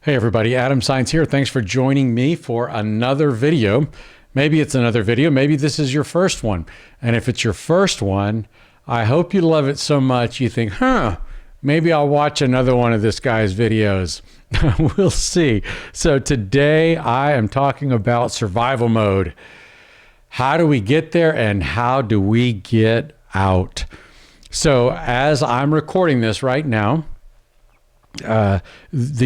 Hey everybody, Adam Science here. Thanks for joining me for another video. Maybe it's another video, maybe this is your first one. And if it's your first one, I hope you love it so much you think, maybe I'll watch another one of this guy's videos. We'll see. So today I am talking about survival mode. How do we get there and how do we get out? So as I'm recording this right now, the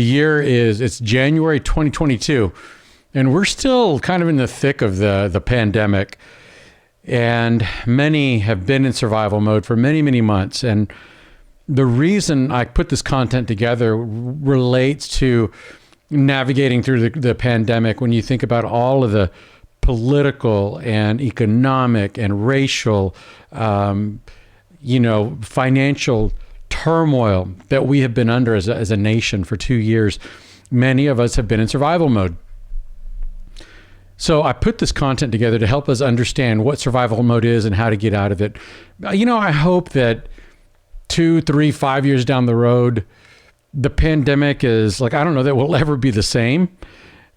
year it's January 2022, and we're still kind of in the thick of the pandemic, and many have been in survival mode for many months. And the reason I put this content together relates to navigating through the pandemic. When you think about all of the political and economic and racial, financial turmoil that we have been under as a nation for 2 years, many of us have been in survival mode. So I put this content together to help us understand what survival mode is and how to get out of it. I hope that 2, 3, 5 years down the road, the pandemic is like, I don't know that we'll ever be the same,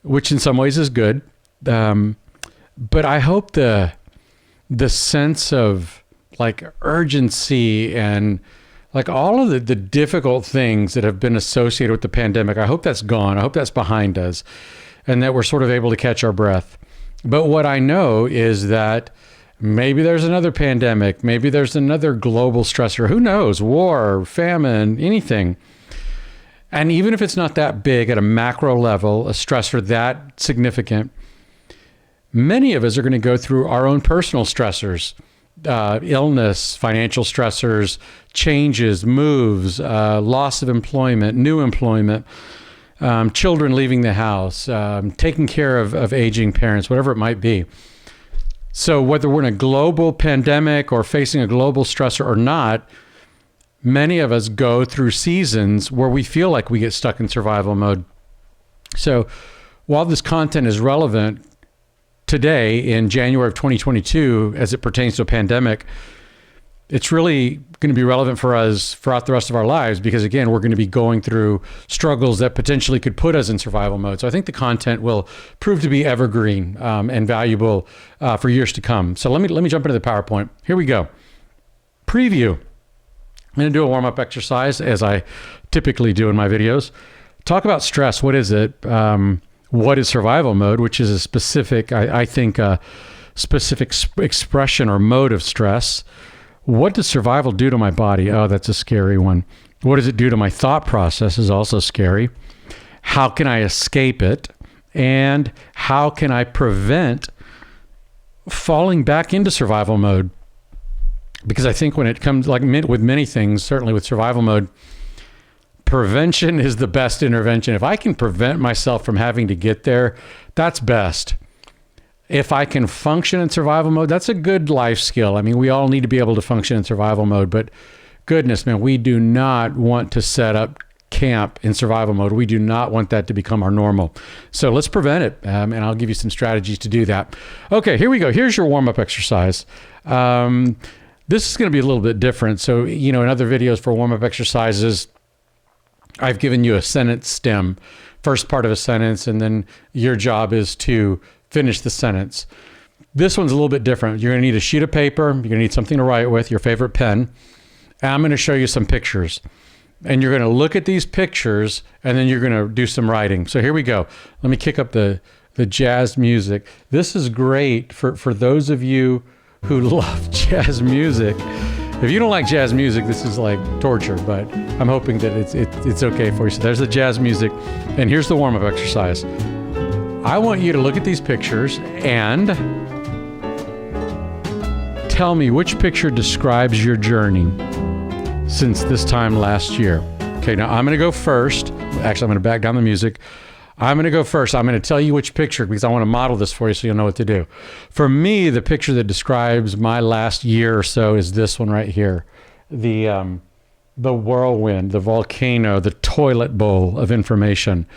which in some ways is good. But I hope the sense of like urgency and like all of the difficult things that have been associated with the pandemic, I hope that's gone. I hope that's behind us and that we're sort of able to catch our breath. But what I know is that maybe there's another pandemic, maybe there's another global stressor, who knows, war, famine, anything. And even if it's not that big at a macro level, a stressor that significant, many of us are going to go through our own personal stressors. Illness, financial stressors, changes, moves, loss of employment, new employment, children leaving the house, taking care of aging parents, whatever it might be. So whether we're in a global pandemic or facing a global stressor or not, many of us go through seasons where we feel like we get stuck in survival mode. So while this content is relevant today in January of 2022, as it pertains to a pandemic, it's really going to be relevant for us throughout the rest of our lives, because again, we're going to be going through struggles that potentially could put us in survival mode. So I think the content will prove to be evergreen and valuable for years to come. So let me jump into the PowerPoint. Here we go. Preview. I'm going to do a warm-up exercise as I typically do in my videos. Talk about stress. What is it? What is survival mode, which is a specific, I think, specific expression or mode of stress. What does survival do to my body? Oh, that's a scary one. What does it do to my thought process is also scary. How can I escape it? And how can I prevent falling back into survival mode? Because I think when it comes, like with many things, certainly with survival mode, prevention is the best intervention. If I can prevent myself from having to get there, that's best. If I can function in survival mode, that's a good life skill. I mean, we all need to be able to function in survival mode, but goodness, man, we do not want to set up camp in survival mode. We do not want that to become our normal. So let's prevent it, and I'll give you some strategies to do that. Okay, here we go. Here's your warm-up exercise. This is going to be a little bit different. So, in other videos for warm-up exercises, I've given you a sentence stem, first part of a sentence, and then your job is to finish the sentence. This one's a little bit different. You're going to need a sheet of paper. You're going to need something to write with, your favorite pen. And I'm going to show you some pictures. And you're going to look at these pictures, and then you're going to do some writing. So here we go. Let me kick up the jazz music. This is great for those of you who love jazz music. If you don't like jazz music, this is like torture, but I'm hoping that it's okay for you. So there's the jazz music, and here's the warm-up exercise. I want you to look at these pictures and tell me which picture describes your journey since this time last year. Okay, now I'm going to go first. Actually, I'm going to back down the music. I'm going to go first. I'm going to tell you which picture because I want to model this for you so you'll know what to do. For me, the picture that describes my last year or so is this one right here. The whirlwind, the volcano, the toilet bowl of information.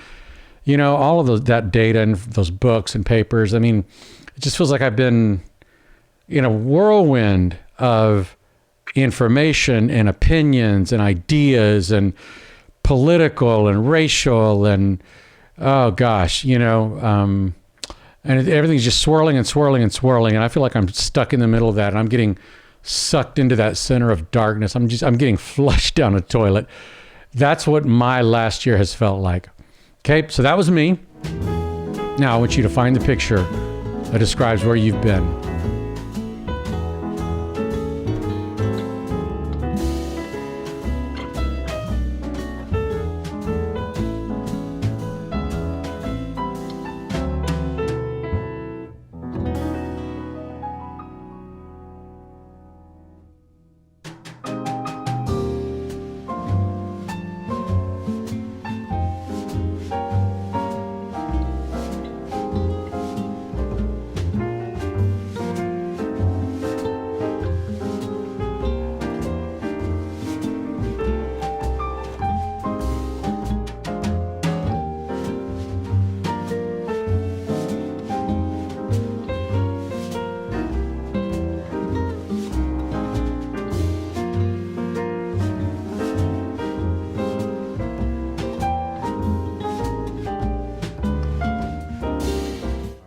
All of that data and those books and papers. I mean, it just feels like I've been in a whirlwind of information and opinions and ideas and political and racial and oh gosh, and everything's just swirling and swirling and swirling. And I feel like I'm stuck in the middle of that. And I'm getting sucked into that center of darkness. I'm getting flushed down a toilet. That's what my last year has felt like. Okay, so that was me. Now I want you to find the picture that describes where you've been.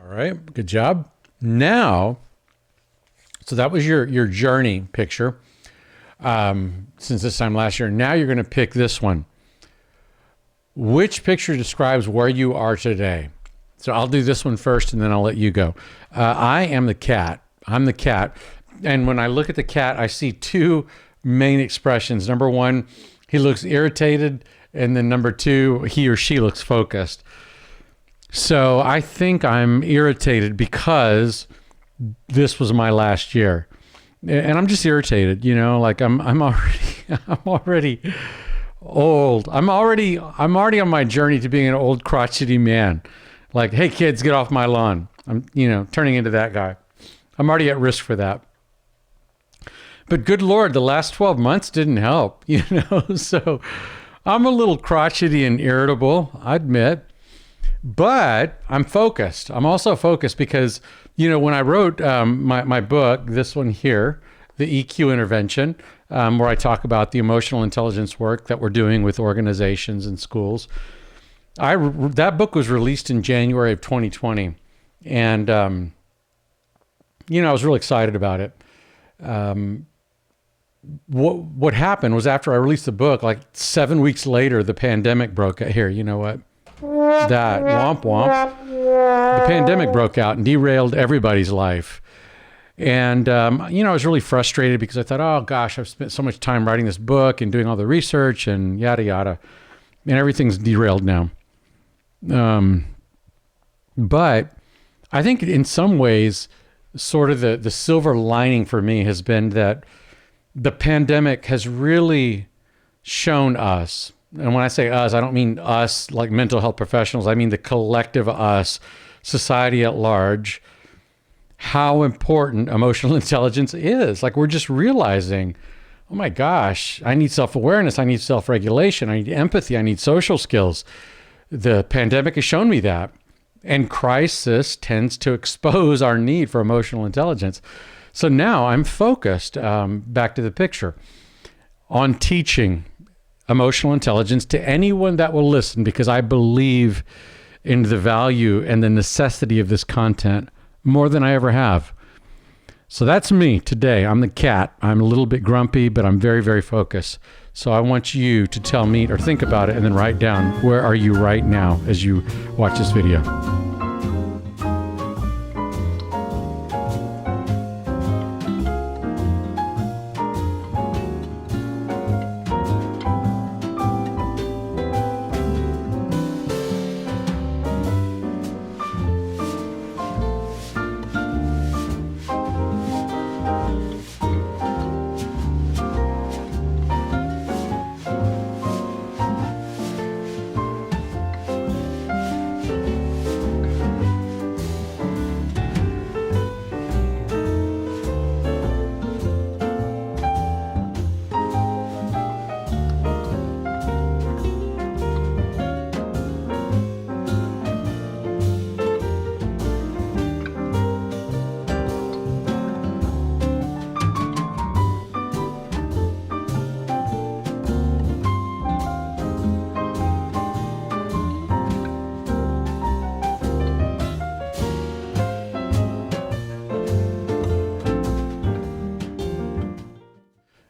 All right, good job. Now, so that was your journey picture since this time last year. Now you're going to pick this one. Which picture describes where you are today? So I'll do this one first and then I'll let you go. I am the cat. I'm the cat. And when I look at the cat, I see two main expressions. Number one, he looks irritated. And then number two, he or she looks focused. So I think I'm irritated because this was my last year. And I'm just irritated, like I'm already old. I'm already on my journey to being an old crotchety man. Like, hey kids, get off my lawn. I'm, turning into that guy. I'm already at risk for that. But good Lord, the last 12 months didn't help, So I'm a little crotchety and irritable, I admit. But I'm focused. I'm also focused because, when I wrote my book, this one here, the EQ Intervention, where I talk about the emotional intelligence work that we're doing with organizations and schools, that book was released in January of 2020. And, I was really excited about it. What happened was after I released the book, like 7 weeks later, the pandemic broke out. Here, you know what? That womp womp. The pandemic broke out and derailed everybody's life. And, I was really frustrated because I thought, oh gosh, I've spent so much time writing this book and doing all the research and yada, yada. And everything's derailed now. But I think in some ways, sort of the silver lining for me has been that the pandemic has really shown us, and when I say us, I don't mean us like mental health professionals. I mean the collective us, society at large, how important emotional intelligence is. Like we're just realizing, oh my gosh, I need self-awareness. I need self-regulation. I need empathy. I need social skills. The pandemic has shown me that. And crisis tends to expose our need for emotional intelligence. So now I'm focused, back to the picture, on teaching emotional intelligence to anyone that will listen, because I believe in the value and the necessity of this content more than I ever have. So that's me today. I'm the cat. I'm a little bit grumpy, but I'm very, very focused. So I want you to tell me or think about it and then write down, where are you right now as you watch this video?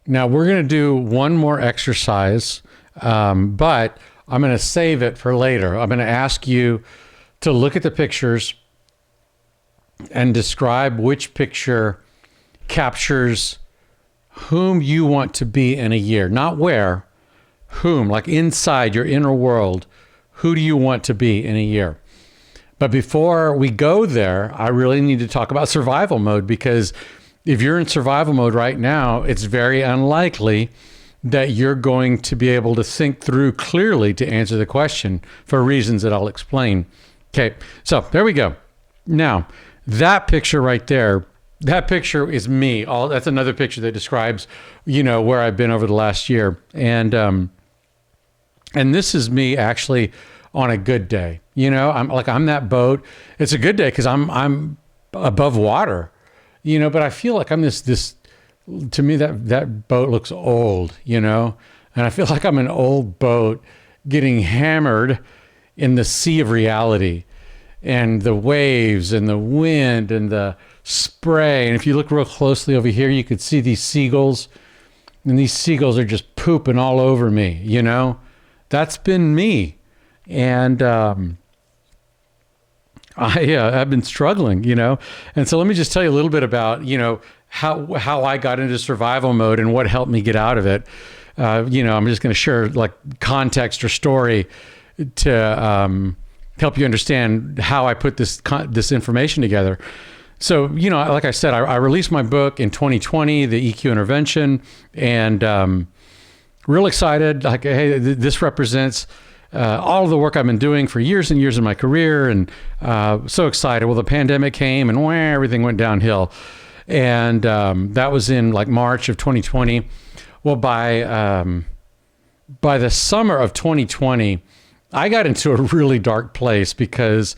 Now we're going to do one more exercise, but I'm going to save it for later. I'm going to ask you to look at the pictures and describe which picture captures whom you want to be in a year. Not where, whom, like inside your inner world. Who do you want to be in a year? But before we go there, I really need to talk about survival mode, because if you're in survival mode right now, it's very unlikely that you're going to be able to think through clearly to answer the question for reasons that I'll explain. Okay, so there we go. Now, that picture right there, that picture is me. That's another picture that describes, where I've been over the last year. And this is me actually on a good day. I'm that boat. It's a good day because I'm above water, but I feel like I'm this, to me, that boat looks old, and I feel like I'm an old boat getting hammered in the sea of reality, and the waves and the wind and the spray. And if you look real closely over here, you could see these seagulls, and these seagulls are just pooping all over me. That's been me. And I've been struggling, And so let me just tell you a little bit about, how I got into survival mode and what helped me get out of it. I'm just going to share like context or story to help you understand how I put this information together. So, like I said, I released my book in 2020, The EQ Intervention, and real excited. Like, hey, this represents all of the work I've been doing for years and years in my career, and so excited. Well, the pandemic came, and everything went downhill. And that was in like March of 2020. Well, by the summer of 2020, I got into a really dark place because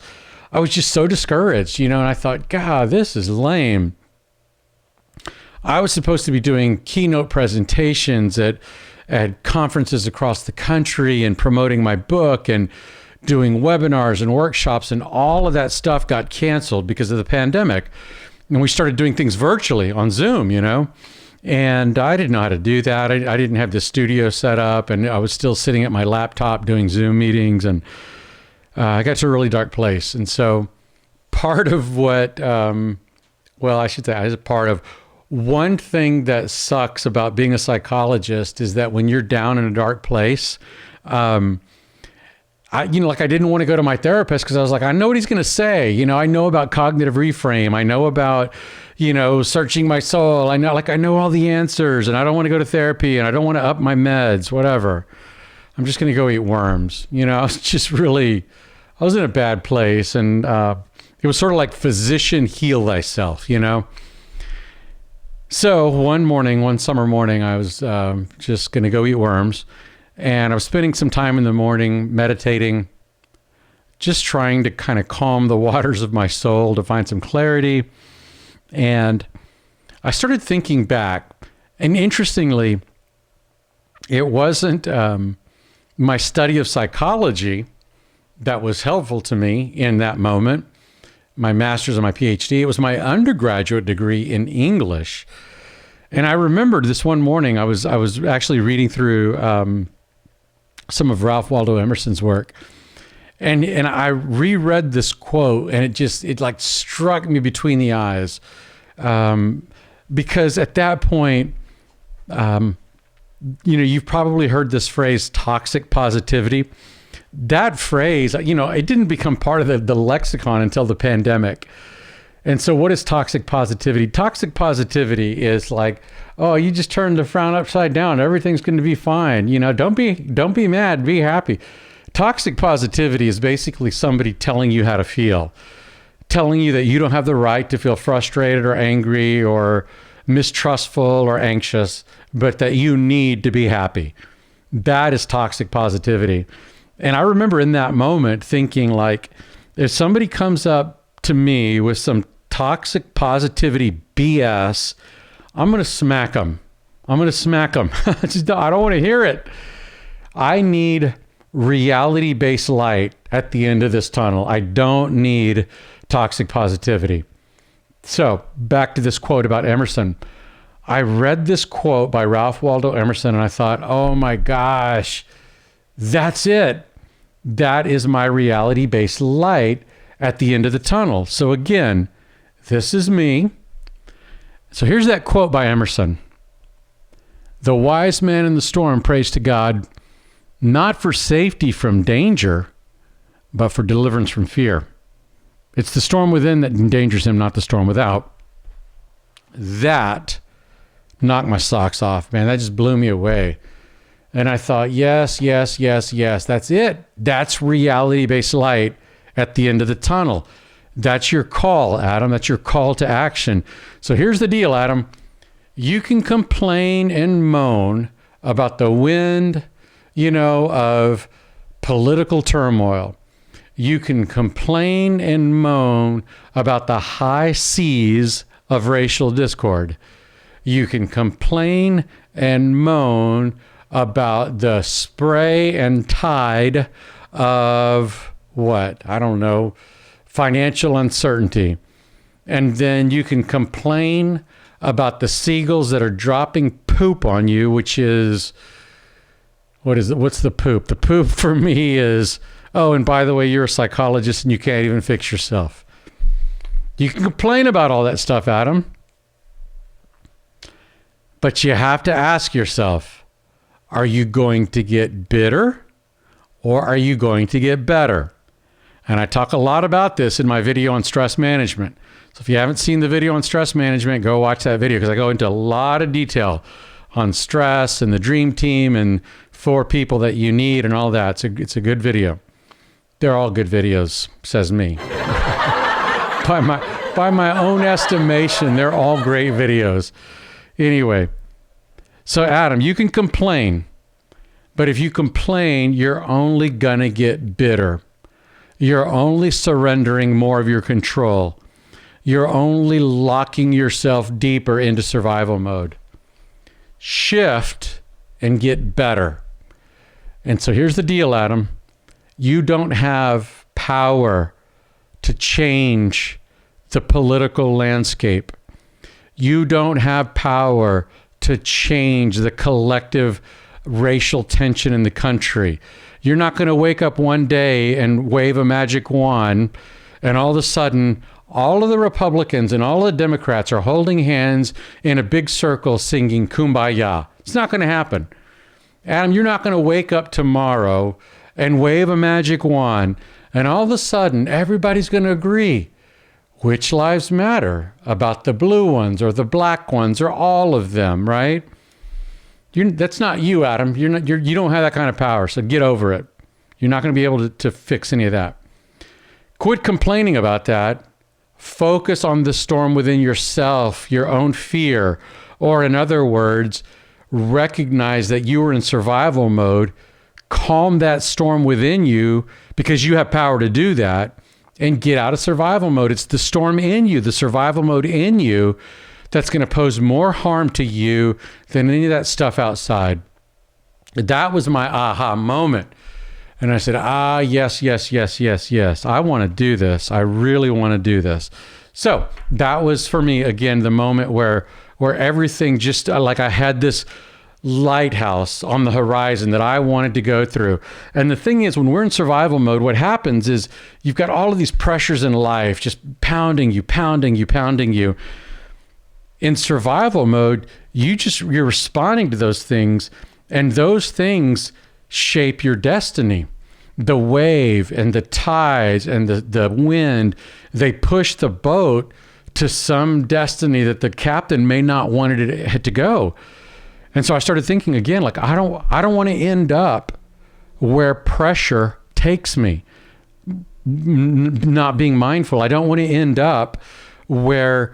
I was just so discouraged, and I thought, God, this is lame. I was supposed to be doing keynote presentations at conferences across the country and promoting my book and doing webinars and workshops, and all of that stuff got canceled because of the pandemic. And we started doing things virtually on Zoom, and I didn't know how to do that. I didn't have the studio set up, and I was still sitting at my laptop doing Zoom meetings, and I got to a really dark place. And so part of what, I should say, as a part of one thing that sucks about being a psychologist is that when you're down in a dark place, I didn't want to go to my therapist because I was like, I know what he's going to say. I know about cognitive reframe. I know about, searching my soul. I know all the answers, and I don't want to go to therapy, and I don't want to up my meds, whatever. I'm just going to go eat worms. I was in a bad place, and it was sort of like physician heal thyself, So one summer morning, I was just going to go eat worms. And I was spending some time in the morning meditating, just trying to kind of calm the waters of my soul to find some clarity. And I started thinking back, and interestingly, it wasn't my study of psychology that was helpful to me in that moment, my master's and my PhD. It was my undergraduate degree in English. And I remembered this one morning, I was actually reading through some of Ralph Waldo Emerson's work. And I reread this quote, and it like struck me between the eyes. Because at that point, you've probably heard this phrase, toxic positivity. That phrase, it didn't become part of the lexicon until the pandemic. And so what is toxic positivity? Toxic positivity is like, oh, you just turn the frown upside down. Everything's going to be fine. Don't be mad, be happy. Toxic positivity is basically somebody telling you how to feel, telling you that you don't have the right to feel frustrated or angry or mistrustful or anxious, but that you need to be happy. That is toxic positivity. And I remember in that moment thinking, like, if somebody comes up to me with some toxic positivity BS, I'm going to smack them. I don't want to hear it. I need reality-based light at the end of this tunnel. I don't need toxic positivity. So back to this quote about Emerson. I read this quote by Ralph Waldo Emerson and I thought, oh my gosh, that's it. That is my reality-based light at the end of the tunnel. So again, this is me. So here's that quote by Emerson. The wise man in the storm prays to God, not for safety from danger, but for deliverance from fear. It's the storm within that endangers him, not the storm without. That knocked my socks off, man. That just blew me away. And I thought, yes, yes, yes, yes. That's it. That's reality-based light at the end of the tunnel. That's your call, Adam. That's your call to action. So here's the deal, Adam. You can complain and moan about the wind, of political turmoil. You can complain and moan about the high seas of racial discord. You can complain and moan about the spray and tide of what? I don't know, financial uncertainty. And then you can complain about the seagulls that are dropping poop on you, which is, what is it? What's the poop? The poop for me is, oh, and by the way, you're a psychologist and you can't even fix yourself. You can complain about all that stuff, Adam. But you have to ask yourself, are you going to get bitter or are you going to get better? And I talk a lot about this in my video on stress management. So if you haven't seen the video on stress management, go watch that video because I go into a lot of detail on stress and the dream team and 4 people that you need and all that. It's a good video. They're all good videos, says me. By my own estimation, they're all great videos. Anyway, so Adam, you can complain, but if you complain, you're only gonna get bitter. You're only surrendering more of your control. You're only locking yourself deeper into survival mode. Shift and get better. And so here's the deal, Adam. You don't have power to change the political landscape. You don't have power to change the collective racial tension in the country. You're not going to wake up one day and wave a magic wand and all of a sudden all of the Republicans and all the Democrats are holding hands in a big circle singing Kumbaya. It's not going to happen. Adam, you're not going to wake up tomorrow and wave a magic wand and all of a sudden everybody's going to agree which lives matter, about the blue ones or the black ones or all of them, right? That's not you, Adam. You don't have that kind of power, so get over it. You're not going to be able to fix any of that. Quit complaining about that. Focus on the storm within yourself, your own fear, or in other words, recognize that you are in survival mode. Calm that storm within you because you have power to do that. And get out of survival mode. It's the storm in you, the survival mode in you, that's going to pose more harm to you than any of that stuff outside. That was my aha moment. And I said, yes. I want to do this. I really want to do this. So that was for me, again, the moment where everything just like I had this lighthouse on the horizon that I wanted to go through. And the thing is, when we're in survival mode, what happens is you've got all of these pressures in life just pounding you. In survival mode, you're responding to those things, and those things shape your destiny. The wave and the tides and the wind, they push the boat to some destiny that the captain may not want it to go. And so I started thinking again, like, I don't want to end up where pressure takes me, not being mindful. I don't want to end up where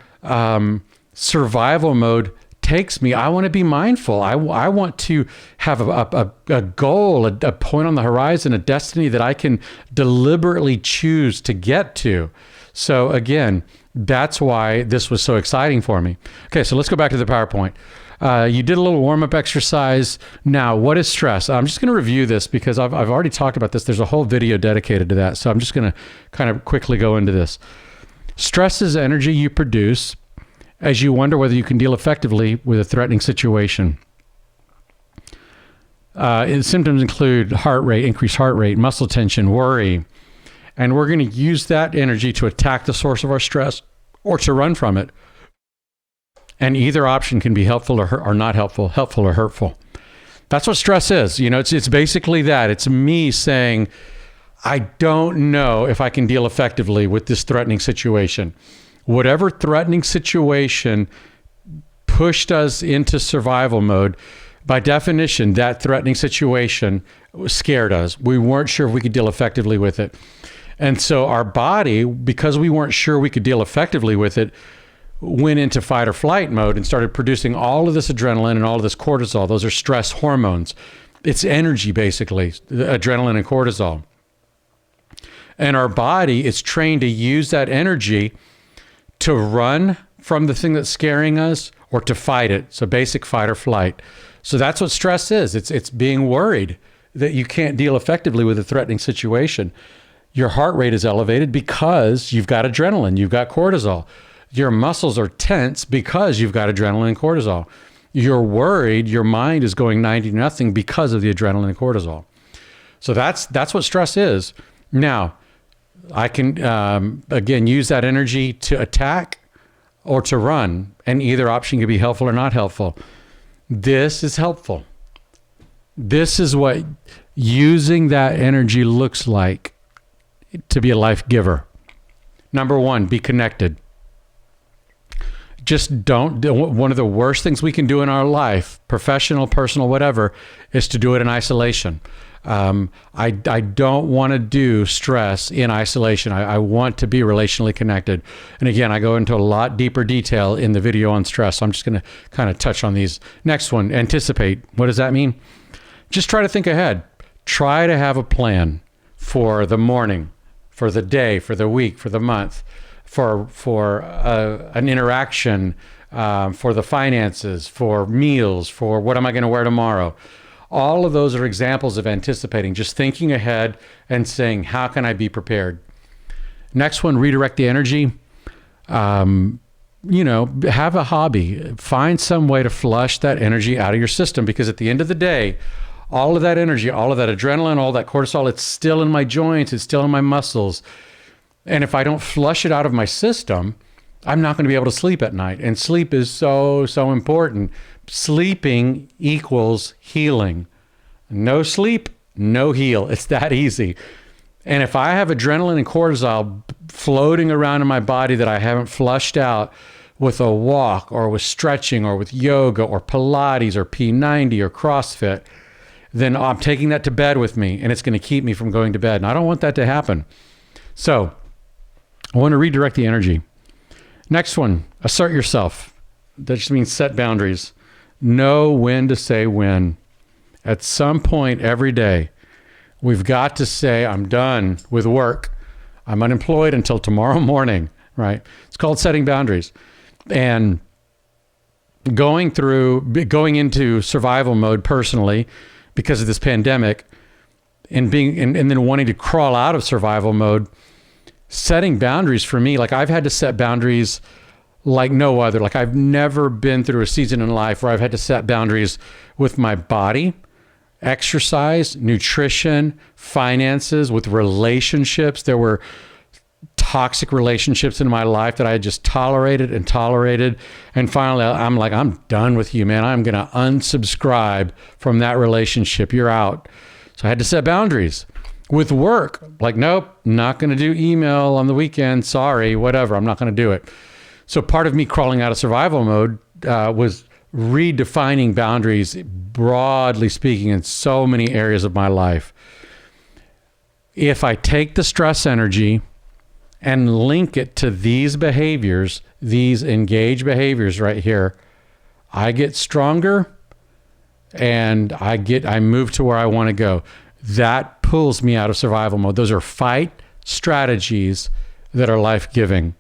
survival mode takes me. I want to be mindful. I want to have a goal, a point on the horizon, a destiny that I can deliberately choose to get to. So again, that's why this was so exciting for me. Okay, so let's go back to the PowerPoint. You did a little warm-up exercise. Now, what is stress? I'm just going to review this because I've already talked about this. There's a whole video dedicated to that. So I'm just going to kind of quickly go into this. Stress is energy you produce as you wonder whether you can deal effectively with a threatening situation. Symptoms include heart rate, increased heart rate, muscle tension, worry. And we're going to use that energy to attack the source of our stress or to run from it. And either option can be helpful or not helpful, helpful or hurtful. That's what stress is. You know, it's basically that. It's me saying, I don't know if I can deal effectively with this threatening situation. Whatever threatening situation pushed us into survival mode, by definition, that threatening situation scared us. We weren't sure if we could deal effectively with it. And so our body, because we weren't sure we could deal effectively with it, went into fight or flight mode and started producing all of this adrenaline and all of this cortisol. Those are stress hormones. It's energy, basically, adrenaline and cortisol. And our body is trained to use that energy to run from the thing that's scaring us or to fight it. So basic fight or flight. So that's what stress is. It's being worried that you can't deal effectively with a threatening situation. Your heart rate is elevated because you've got adrenaline, you've got cortisol. Your muscles are tense because you've got adrenaline and cortisol. You're worried, your mind is going 90-0 because of the adrenaline and cortisol. So that's what stress is. Now, I can, again, use that energy to attack or to run, and either option can be helpful or not helpful. This is helpful. This is what using that energy looks like to be a life giver. Number one, be connected. Just don't, one of the worst things we can do in our life, professional, personal, whatever, is to do it in isolation. I don't want to do stress in isolation. I want to be relationally connected. And again, I go into a lot deeper detail in the video on stress. So I'm just going to kind of touch on these. Next one, anticipate. What does that mean? Just try to think ahead. Try to have a plan for the morning, for the day, for the week, for the month, for an interaction, for the finances, for meals, for what am I going to wear tomorrow. All of those are examples of anticipating, just thinking ahead and saying, how can I be prepared? Next one, redirect the energy. You know, have a hobby. Find some way to flush that energy out of your system, because at the end of the day, all of that energy, all of that adrenaline, all that cortisol, it's still in my joints, it's still in my muscles. And if I don't flush it out of my system, I'm not going to be able to sleep at night. And sleep is so important. Sleeping equals healing. No sleep, no heal. It's that easy. And if I have adrenaline and cortisol floating around in my body that I haven't flushed out with a walk or with stretching or with yoga or Pilates or P90 or CrossFit, then I'm taking that to bed with me, and it's going to keep me from going to bed. And I don't want that to happen. So I want to redirect the energy. Next one, assert yourself. That just means set boundaries. Know when to say when. At some point every day, we've got to say, I'm done with work. I'm unemployed until tomorrow morning, right? It's called setting boundaries. And going into survival mode personally because of this pandemic and then wanting to crawl out of survival mode, setting boundaries for me, like I've had to set boundaries like no other. Like I've never been through a season in life where I've had to set boundaries with my body, exercise, nutrition, finances, with relationships. There were toxic relationships in my life that I had just tolerated. And finally, I'm like, I'm done with you, man. I'm going to unsubscribe from that relationship. You're out. So I had to set boundaries. With work, like, nope, not going to do email on the weekend. Sorry, whatever. I'm not going to do it. So part of me crawling out of survival mode was redefining boundaries, broadly speaking, in so many areas of my life. If I take the stress energy and link it to these behaviors, these engaged behaviors right here, I get stronger and I move to where I want to go. That pulls me out of survival mode. Those are fight strategies that are life-giving.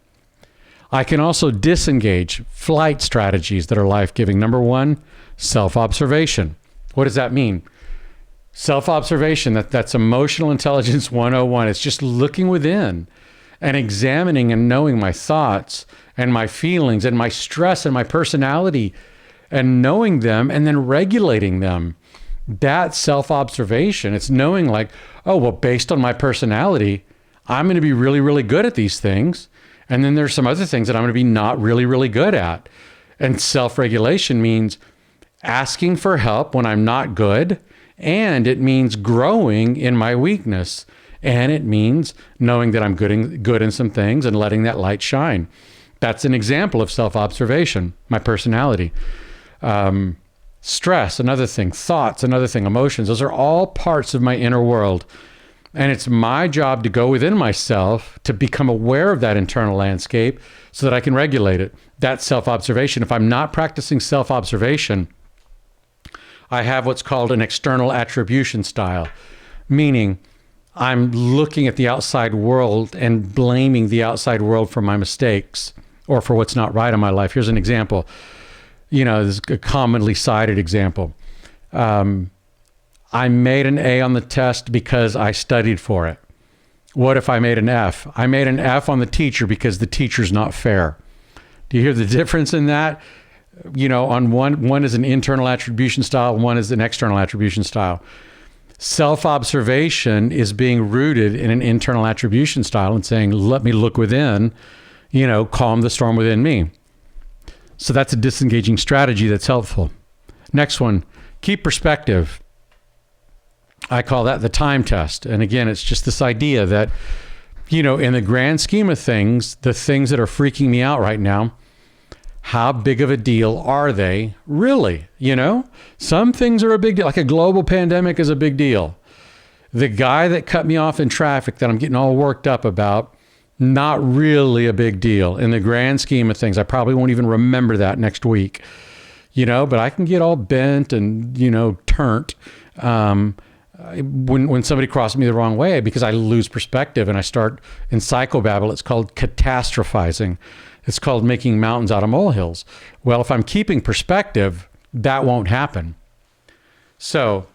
I can also disengage flight strategies that are life-giving. Number one, self-observation. What does that mean? Self-observation, that's emotional intelligence 101. It's just looking within and examining and knowing my thoughts and my feelings and my stress and my personality and knowing them and then regulating them. That's self-observation. It's knowing like, oh, well, based on my personality, I'm going to be really, really good at these things. And then there's some other things that I'm going to be not really, really good at. And self-regulation means asking for help when I'm not good. And it means growing in my weakness. And it means knowing that I'm good in some things and letting that light shine. That's an example of self-observation, my personality. Stress, another thing. Thoughts, another thing. Emotions, those are all parts of my inner world. And it's my job to go within myself to become aware of that internal landscape so that I can regulate it. That's self-observation. If I'm not practicing self-observation, I have what's called an external attribution style, meaning I'm looking at the outside world and blaming the outside world for my mistakes or for what's not right in my life. Here's an example. This is a commonly cited example. I made an A on the test because I studied for it. What if I made an F? I made an F on the teacher because the teacher's not fair. Do you hear the difference in that? On one is an internal attribution style, one is an external attribution style. Self-observation is being rooted in an internal attribution style and saying, let me look within, calm the storm within me. So that's a disengaging strategy that's helpful. Next one, keep perspective. I call that the time test. And again, it's just this idea that, in the grand scheme of things, the things that are freaking me out right now, how big of a deal are they really? Some things are a big deal, like a global pandemic is a big deal. The guy that cut me off in traffic that I'm getting all worked up about, not really a big deal in the grand scheme of things. I probably won't even remember that next week, but I can get all bent and, turnt when somebody crosses me the wrong way because I lose perspective and I start in psychobabble. It's called catastrophizing. It's called making mountains out of molehills. Well, if I'm keeping perspective, that won't happen. So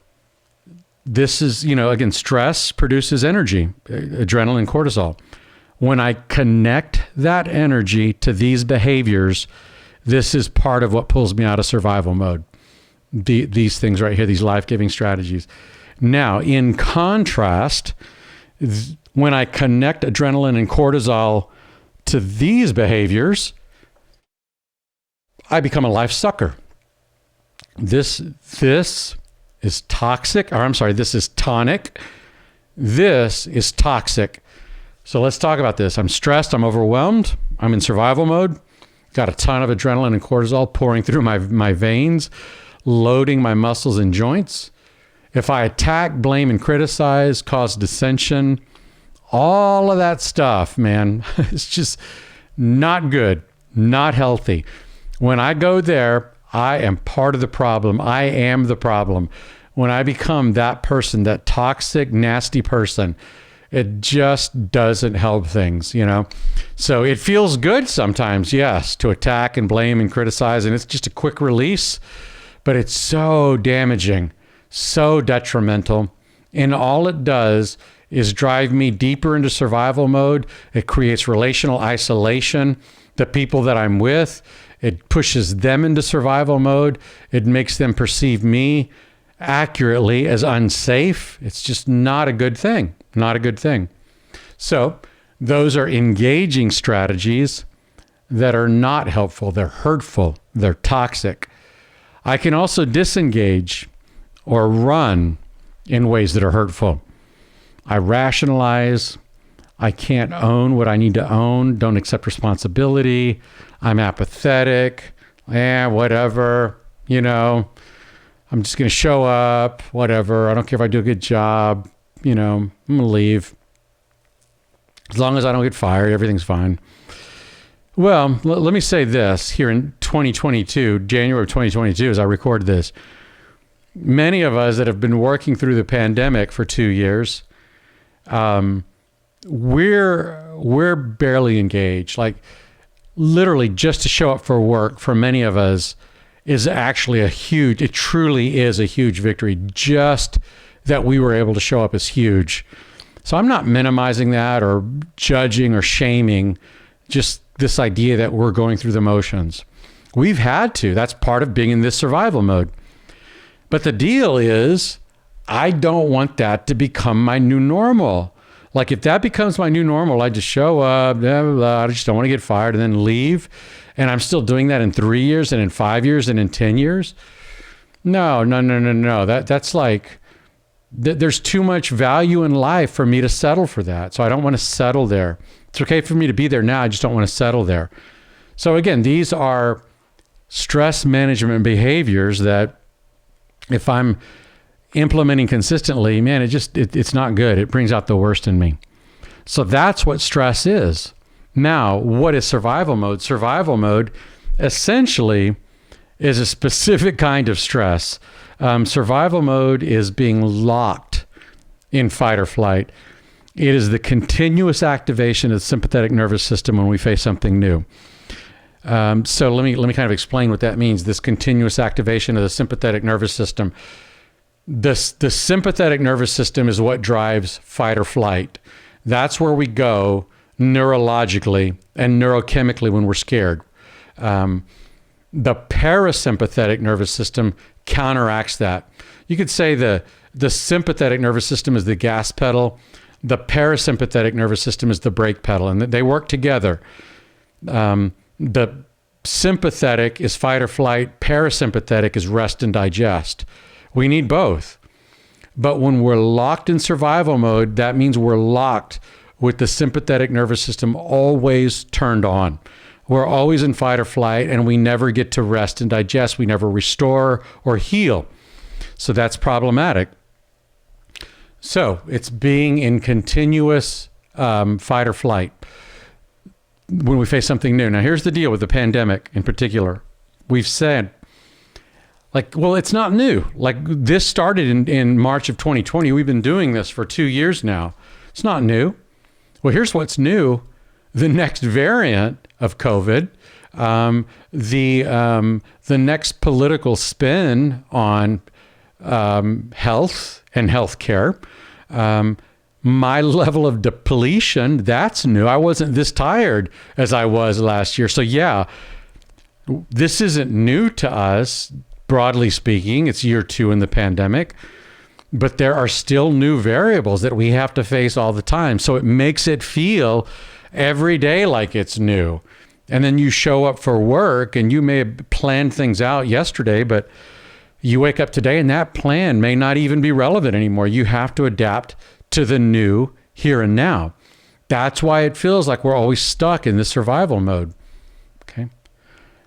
this is, again, stress produces energy, adrenaline, cortisol. When I connect that energy to these behaviors, this is part of what pulls me out of survival mode. These things right here, these life-giving strategies. Now, in contrast, when I connect adrenaline and cortisol to these behaviors, I become a life sucker. This is toxic, this is tonic. This is toxic. So let's talk about this. I'm stressed, I'm overwhelmed, I'm in survival mode, got a ton of adrenaline and cortisol pouring through my veins, loading my muscles and joints. If I attack, blame, and criticize, cause dissension, all of that stuff, man, it's just not good, not healthy. When I go there, I am part of the problem. I am the problem. When I become that person, that toxic, nasty person, it just doesn't help things, So it feels good sometimes, yes, to attack and blame and criticize, and it's just a quick release, but it's so damaging, so detrimental, and all it does is drive me deeper into survival mode. It creates relational isolation. The people that I'm with, it pushes them into survival mode. It makes them perceive me accurately as unsafe. It's just not a good thing. Not a good thing. So those are engaging strategies that are not helpful. They're hurtful. They're toxic. I can also disengage or run in ways that are hurtful. I rationalize. I can't own what I need to own. Don't accept responsibility. I'm apathetic. Whatever. I'm just going to show up. Whatever. I don't care if I do a good job. I'm going to leave. As long as I don't get fired, everything's fine. Well, let me say this here in 2022, January of 2022, as I recorded this. Many of us that have been working through the pandemic for 2 years, we're barely engaged. Like literally just to show up for work for many of us is actually it truly is a huge victory. Just that we were able to show up is huge. So I'm not minimizing that or judging or shaming just this idea that we're going through the motions. We've had to. That's part of being in this survival mode. But the deal is, I don't want that to become my new normal. Like if that becomes my new normal, I just show up, blah, blah, blah, I just don't want to get fired and then leave. And I'm still doing that in 3 years and in 5 years and in 10 years. No. That's like, there's too much value in life for me to settle for that. So I don't want to settle there. It's okay for me to be there now. I just don't want to settle there. So again, these are stress management behaviors that if I'm implementing consistently, man, it's not good. It brings out the worst in me. So that's what stress is. Now, what is survival mode? Survival mode essentially is a specific kind of stress. Survival mode is being locked in fight or flight. It is the continuous activation of the sympathetic nervous system when we face something new. So let me kind of explain what that means. This continuous activation of the sympathetic nervous system. The sympathetic nervous system is what drives fight or flight. That's where we go neurologically and neurochemically when we're scared. The parasympathetic nervous system counteracts that. You could say the sympathetic nervous system is the gas pedal. The parasympathetic nervous system is the brake pedal, and they work together. The sympathetic is fight or flight. Parasympathetic is rest and digest. We need both. But when we're locked in survival mode, that means we're locked with the sympathetic nervous system always turned on. We're always in fight or flight, and we never get to rest and digest. We never restore or heal. So that's problematic. So it's being in continuous fight or flight when we face something new. Now, here's the deal with the pandemic in particular. We've said, it's not new. Like this started in March of 2020. We've been doing this for 2 years now. It's not new. Well, here's what's new. The next variant of COVID, the next political spin on health and healthcare, my level of depletion, that's new. I wasn't this tired as I was last year. So yeah, this isn't new to us, broadly speaking. It's year 2 in the pandemic, but there are still new variables that we have to face all the time. So it makes it feel every day like it's new. And then you show up for work and you may have planned things out yesterday, but you wake up today and that plan may not even be relevant anymore. You have to adapt to the new here and now. That's why it feels like we're always stuck in this survival mode. Okay.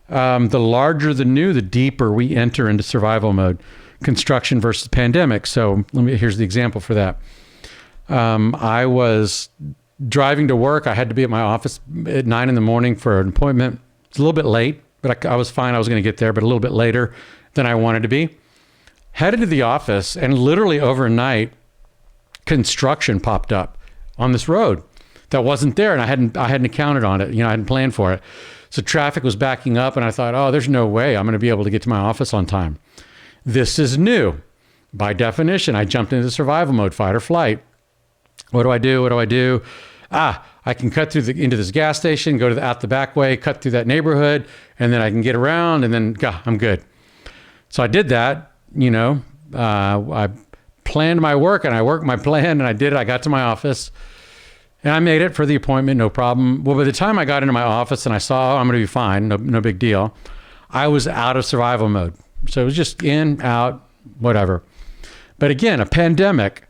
The larger the new, the deeper we enter into survival mode. Construction versus pandemic. So here's the example for that. I was driving to work. I had to be at my office at 9 a.m. for an appointment. It's a little bit late, but I was fine. I was going to get there, but a little bit later than I wanted to be. Headed to the office, and literally overnight, construction popped up on this road that wasn't there, and I hadn't accounted on it. I hadn't planned for it. So traffic was backing up, and I thought, oh, there's no way I'm going to be able to get to my office on time. This is new. By definition, I jumped into survival mode, fight or flight. What do I do? I can cut through into this gas station, go out the back way, cut through that neighborhood, and then I can get around, and then I'm good. So I did that. I planned my work, and I worked my plan, and I did it. I got to my office, and I made it for the appointment, no problem. Well, by the time I got into my office and I saw, I'm going to be fine, no big deal, I was out of survival mode. So it was just in, out, whatever. But again, a pandemic,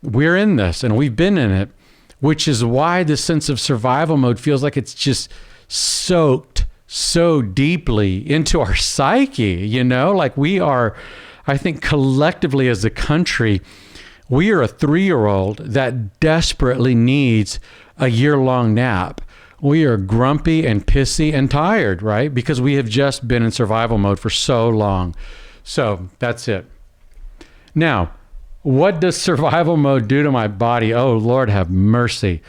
we're in this, and we've been in it, which is why this sense of survival mode feels like it's just soaked so deeply into our psyche, like we are, I think collectively as a country, we are a 3-year-old that desperately needs a year-long nap. We are grumpy and pissy and tired, right? Because we have just been in survival mode for so long. So that's it. Now, what does survival mode do to my body? Oh, Lord have mercy.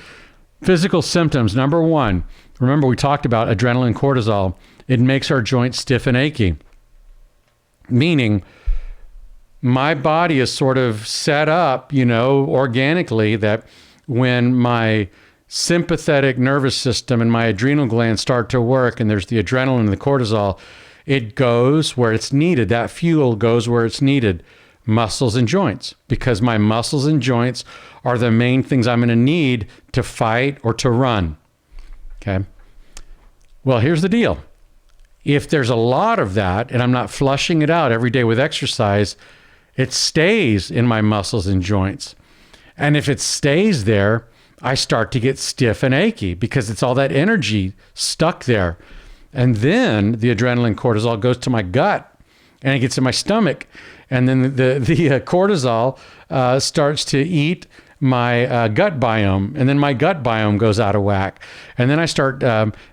Physical symptoms. Number 1, remember we talked about adrenaline, cortisol. It makes our joints stiff and achy. Meaning my body is sort of set up, organically that when my sympathetic nervous system and my adrenal glands start to work, and there's the adrenaline and the cortisol, it goes where it's needed. That fuel goes where it's needed. Muscles and joints, because my muscles and joints are the main things I'm going to need to fight or to run. Okay. Well, here's the deal. If there's a lot of that and I'm not flushing it out every day with exercise, it stays in my muscles and joints. And if it stays there, I start to get stiff and achy because it's all that energy stuck there. And then the adrenaline cortisol goes to my gut and it gets in my stomach. And then the cortisol starts to eat my gut biome. And then my gut biome goes out of whack. And then I start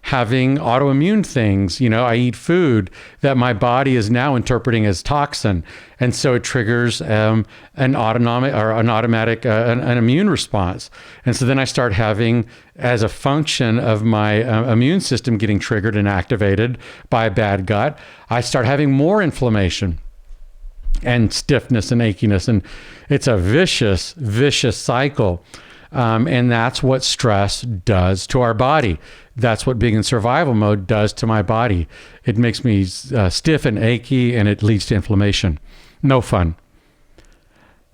having autoimmune things. You know, I eat food that my body is now interpreting as toxin. And so it triggers an automatic immune response. And so then I start having, as a function of my immune system getting triggered and activated by a bad gut, I start having more inflammation and stiffness and achiness. And it's a vicious, vicious cycle. And that's what stress does to our body. That's what being in survival mode does to my body. It makes me stiff and achy, and it leads to inflammation. No fun.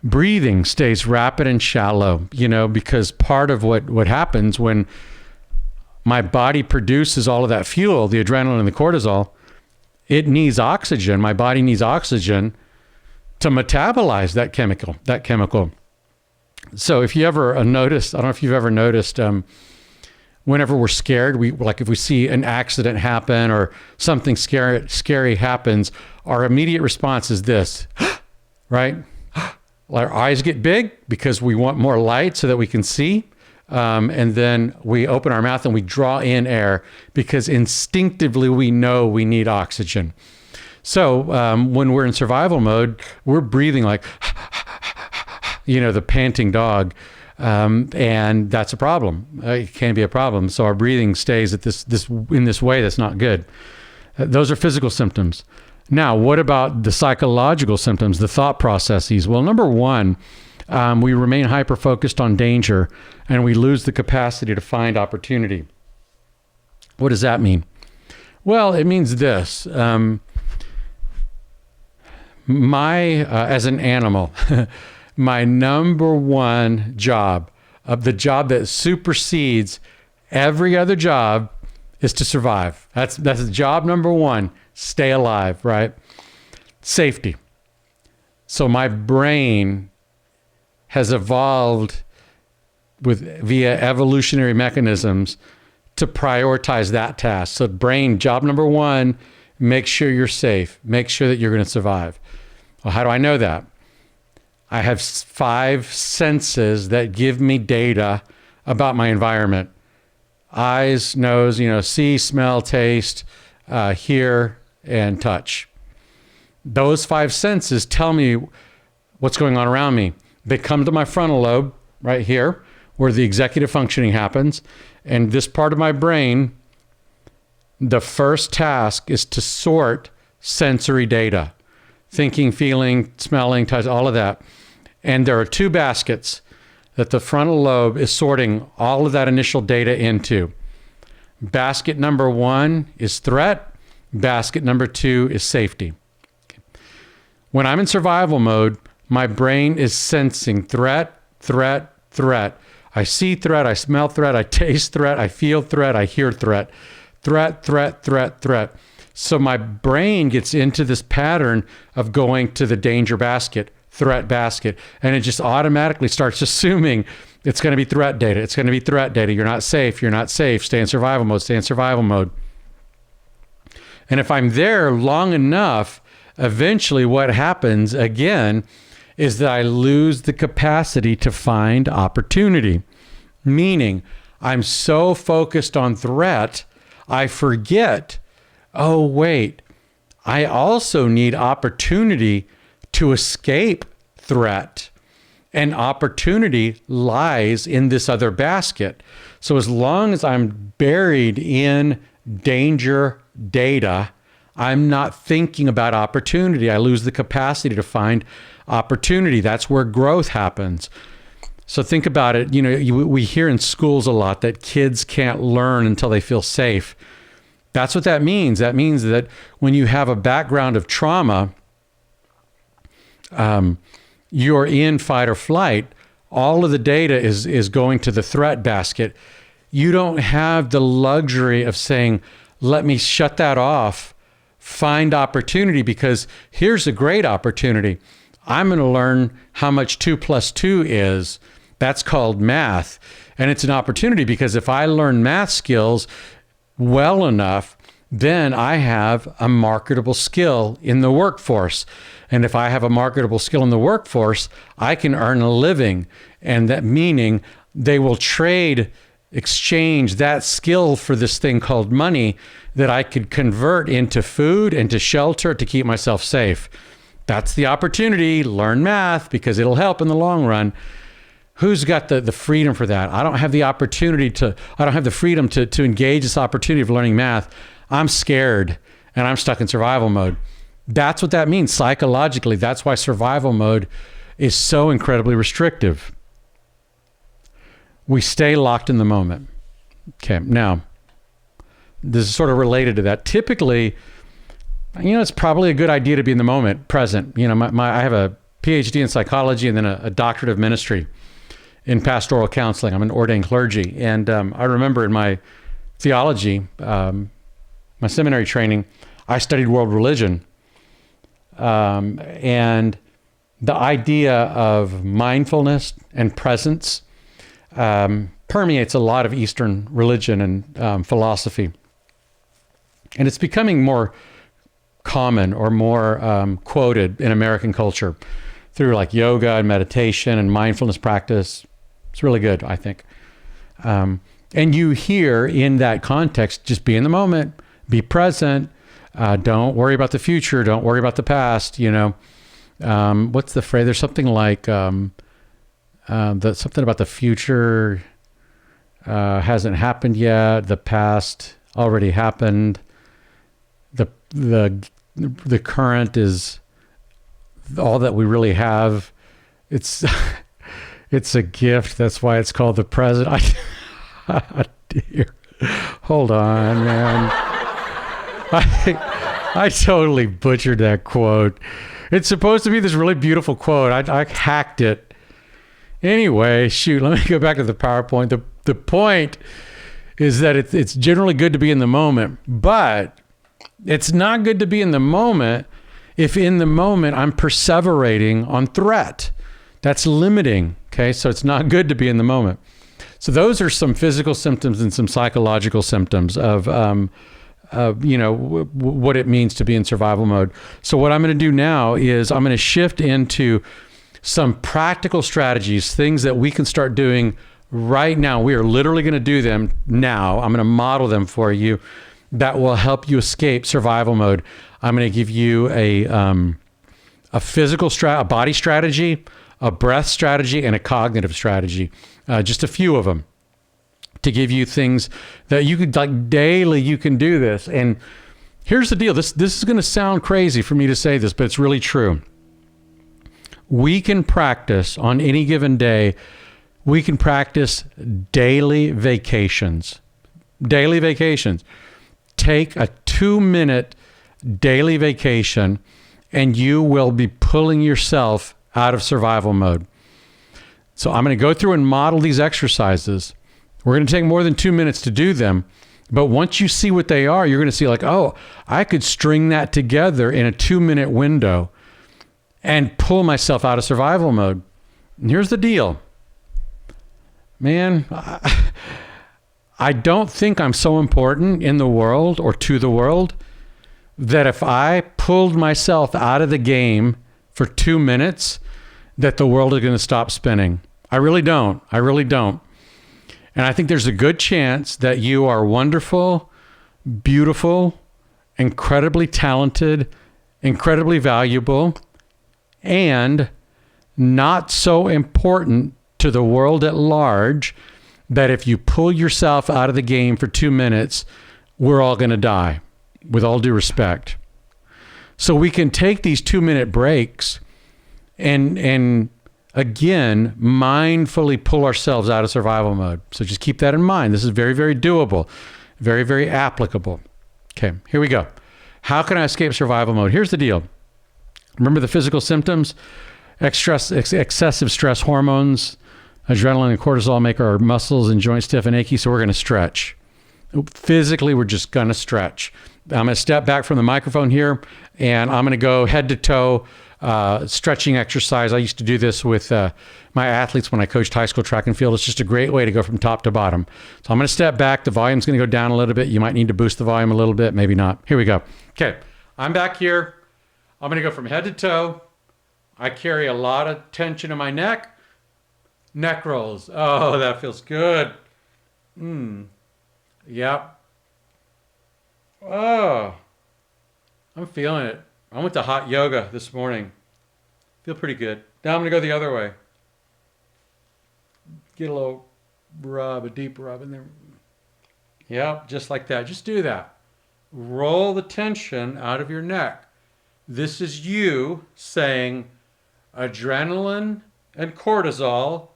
Breathing stays rapid and shallow, you know, because part of what happens when my body produces all of that fuel, the adrenaline and the cortisol, it needs oxygen. My body needs oxygen to metabolize that chemical. So if you ever noticed, I don't know if you've ever noticed, whenever we're scared, if we see an accident happen or something scary happens, our immediate response is this, right? Our eyes get big because we want more light so that we can see. And then we open our mouth and we draw in air because instinctively we know we need oxygen. So when we're in survival mode, we're breathing like, you know, the panting dog. And that's a problem. It can be a problem. So our breathing stays at in this way that's not good. Those are physical symptoms. Now, what about the psychological symptoms, the thought processes? Well, number one, we remain hyper-focused on danger and we lose the capacity to find opportunity. What does that mean? Well, it means this. As an animal, my number one job, the job that supersedes every other job, is to survive. That's job number one. Stay alive, right? Safety. So my brain has evolved via evolutionary mechanisms to prioritize that task. So brain, job number one, make sure you're safe. Make sure that you're going to survive. Well, how do I know that? I have 5 senses that give me data about my environment. Eyes, nose, see, smell, taste, hear, and touch. Those 5 senses tell me what's going on around me. They come to my frontal lobe right here, where the executive functioning happens. And this part of my brain, the first task is to sort sensory data. Thinking, feeling, smelling, touch, all of that. And there are 2 baskets that the frontal lobe is sorting all of that initial data into. Basket number 1 is threat. Basket number 2 is safety. Okay. When I'm in survival mode, my brain is sensing threat, threat, threat. I see threat, I smell threat, I taste threat, I feel threat, I hear threat. Threat, threat, threat, threat. So my brain gets into this pattern of going to the danger basket, threat basket, and it just automatically starts assuming it's going to be threat data. It's going to be threat data. You're not safe. You're not safe. Stay in survival mode. Stay in survival mode. And if I'm there long enough, eventually what happens again is that I lose the capacity to find opportunity. Meaning I'm so focused on threat, I forget, oh, wait, I also need opportunity to escape threat. And opportunity lies in this other basket. So as long as I'm buried in danger data, I'm not thinking about opportunity. I lose the capacity to find opportunity. That's where growth happens. So think about it. We hear in schools a lot that kids can't learn until they feel safe. That's what that means. That means that when you have a background of trauma, you're in fight or flight. All of the data is going to the threat basket. You don't have the luxury of saying, let me shut that off, find opportunity, because here's a great opportunity. I'm going to learn how much 2 + 2 is. That's called math. And it's an opportunity because if I learn math skills well enough, then I have a marketable skill in the workforce. And if I have a marketable skill in the workforce, I can earn a living. And that meaning they will exchange that skill for this thing called money that I could convert into food, into shelter to keep myself safe. That's the opportunity. Learn math because it'll help in the long run. Who's got the freedom for that? I don't have the freedom to engage this opportunity of learning math. I'm scared and I'm stuck in survival mode. That's what that means psychologically. That's why survival mode is so incredibly restrictive. We stay locked in the moment. Okay, now, this is sort of related to that. Typically, it's probably a good idea to be in the moment, present. I have a PhD in psychology and then a doctorate of ministry in pastoral counseling. I'm an ordained clergy. And I remember in my theology, my seminary training, I studied world religion. And the idea of mindfulness and presence permeates a lot of Eastern religion and philosophy. And it's becoming more common or more quoted in American culture through like yoga and meditation and mindfulness practice. It's really good, I think. And you hear in that context, just be in the moment, be present, don't worry about the future, don't worry about the past, what's the phrase? There's something like something about the future hasn't happened yet, the past already happened, the current is all that we really have. It's it's a gift. That's why it's called the present. Dear. Hold on, man. I totally butchered that quote. It's supposed to be this really beautiful quote. I hacked it. Anyway, shoot, let me go back to the PowerPoint. The point is that it's generally good to be in the moment, but it's not good to be in the moment if in the moment I'm perseverating on threat. That's limiting, okay? So it's not good to be in the moment. So those are some physical symptoms and some psychological symptoms of what it means to be in survival mode. So what I'm going to do now is I'm going to shift into some practical strategies, things that we can start doing right now. We are literally going to do them now. I'm going to model them for you that will help you escape survival mode. I'm going to give you a body strategy, a breath strategy, and a cognitive strategy. Just a few of them to give you things that you could like daily. You can do this. And here's the deal. This is going to sound crazy for me to say this, but it's really true. We can practice on any given day. We can practice daily vacations. Daily vacations. Take a 2-minute daily vacation and you will be pulling yourself out of survival mode. So I'm going to go through and model these exercises. We're going to take more than 2 minutes to do them. But once you see what they are, you're going to see like, oh, I could string that together in a 2-minute window and pull myself out of survival mode. And here's the deal. Man, I don't think I'm so important in the world or to the world that if I pulled myself out of the game for 2 minutes, that the world is going to stop spinning. I really don't. And I think there's a good chance that you are wonderful, beautiful, incredibly talented, incredibly valuable, and not so important to the world at large that if you pull yourself out of the game for 2 minutes, we're all going to die, with all due respect. So we can take these 2-minute breaks and again, mindfully pull ourselves out of survival mode. So just keep that in mind. This is very, very doable, very, very applicable. Okay, here we go. How can I escape survival mode? Here's the deal. Remember the physical symptoms? Excessive stress hormones, adrenaline and cortisol make our muscles and joints stiff and achy, so we're going to stretch. Physically, we're just going to stretch. I'm going to step back from the microphone here, and I'm going to go head to toe stretching exercise. I used to do this with my athletes when I coached high school track and field. It's just a great way to go from top to bottom. So I'm going to step back. The volume's going to go down a little bit. You might need to boost the volume a little bit, maybe not. Here we go. Okay, I'm back here. I'm going to go from head to toe. I carry a lot of tension in my neck. Neck rolls. Oh, that feels good. Yep. Oh, I'm feeling it. I went to hot yoga this morning. Feel pretty good. Now I'm going to go the other way. Get a little rub, a deep rub in there. Yep, just like that. Just do that. Roll the tension out of your neck. This is you saying, adrenaline and cortisol,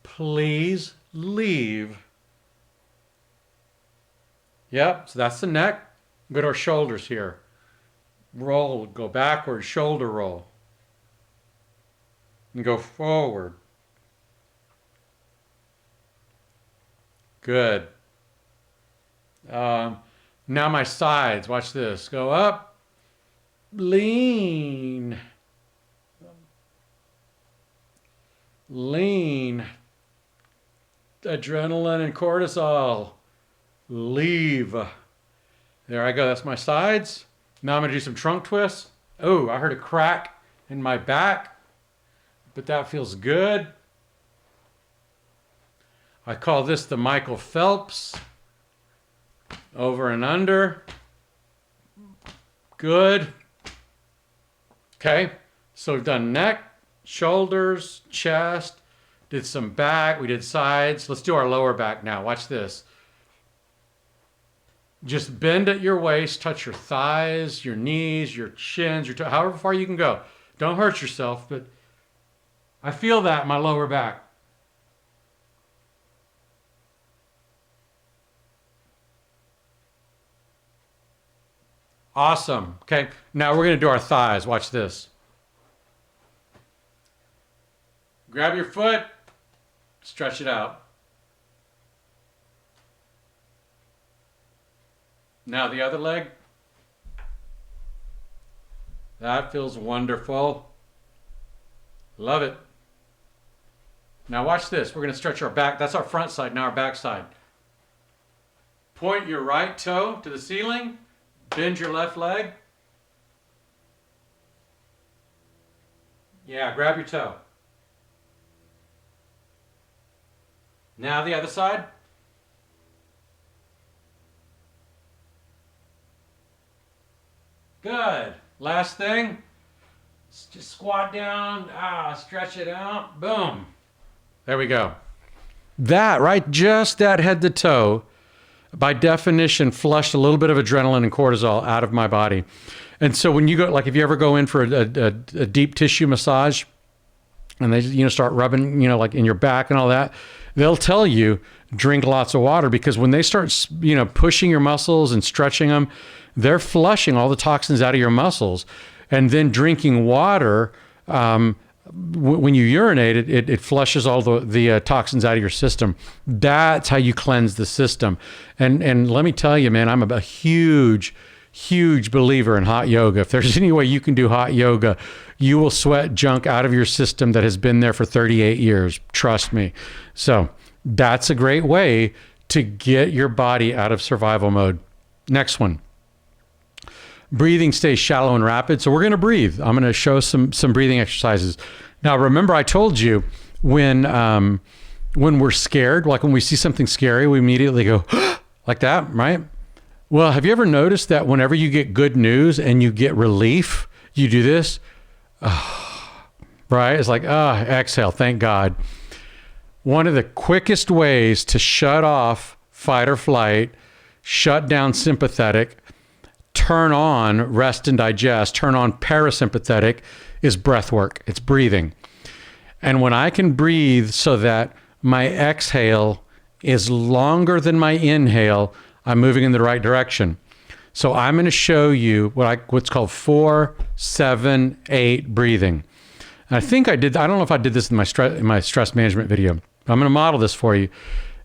please leave. Yep, so that's the neck. Go to our shoulders here. Roll, go backward, shoulder roll. And go forward. Good. Now my sides, watch this. Go up, lean. Lean. Adrenaline and cortisol. Leave. There I go. That's my sides. Now I'm going to do some trunk twists. Oh, I heard a crack in my back, but that feels good. I call this the Michael Phelps. Over and under. Good. Okay. So we've done neck, shoulders, chest, did some back, we did sides. Let's do our lower back now. Watch this. Just bend at your waist, touch your thighs, your knees, your shins, however far you can go. Don't hurt yourself, but I feel that in my lower back. Awesome. Okay, now we're going to do our thighs. Watch this. Grab your foot, stretch it out. Now the other leg. That feels wonderful. Love it. Now watch this. We're going to stretch our back. That's our front side, now our back side. Point your right toe to the ceiling. Bend your left leg. Yeah, grab your toe. Now the other side. Good. Last thing. Just squat down. Stretch it out. Boom. There we go. That, right? Just that head to toe, by definition, flushed a little bit of adrenaline and cortisol out of my body. And so when you go, like if you ever go in for a deep tissue massage and they, start rubbing, like in your back and all that, they'll tell you drink lots of water, because when they start, pushing your muscles and stretching them, they're flushing all the toxins out of your muscles. And then drinking water, when you urinate, it flushes all the toxins out of your system. That's how you cleanse the system. And let me tell you, man, I'm a huge believer in hot yoga. If there's any way you can do hot yoga, you will sweat junk out of your system that has been there for 38 years. Trust me. So that's a great way to get your body out of survival mode. Next one. Breathing stays shallow and rapid. So we're going to breathe. I'm going to show some breathing exercises. Now, remember I told you when we're scared, like when we see something scary, we immediately go like that, right? Well, have you ever noticed that whenever you get good news and you get relief, you do this? Right? It's like, exhale, thank God. One of the quickest ways to shut off fight or flight, shut down sympathetic, turn on rest and digest, turn on parasympathetic is breath work. It's breathing. And when I can breathe so that my exhale is longer than my inhale, I'm moving in the right direction. So I'm going to show you what's called 4-7-8 breathing. And I think I don't know if I did this in my stress management video. I'm going to model this for you.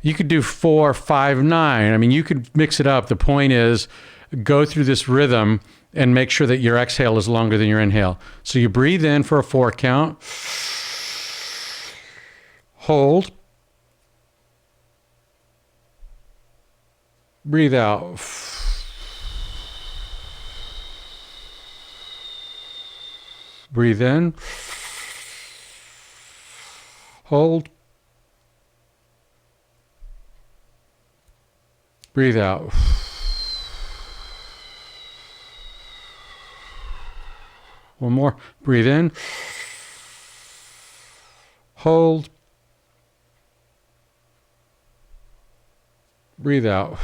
You could do 4-5-9. I mean, you could mix it up. The point is, go through this rhythm and make sure that your exhale is longer than your inhale. So you breathe in for a 4 count. Hold. Breathe out. Breathe in. Hold. Breathe out. One more. Breathe in. Hold. Breathe out.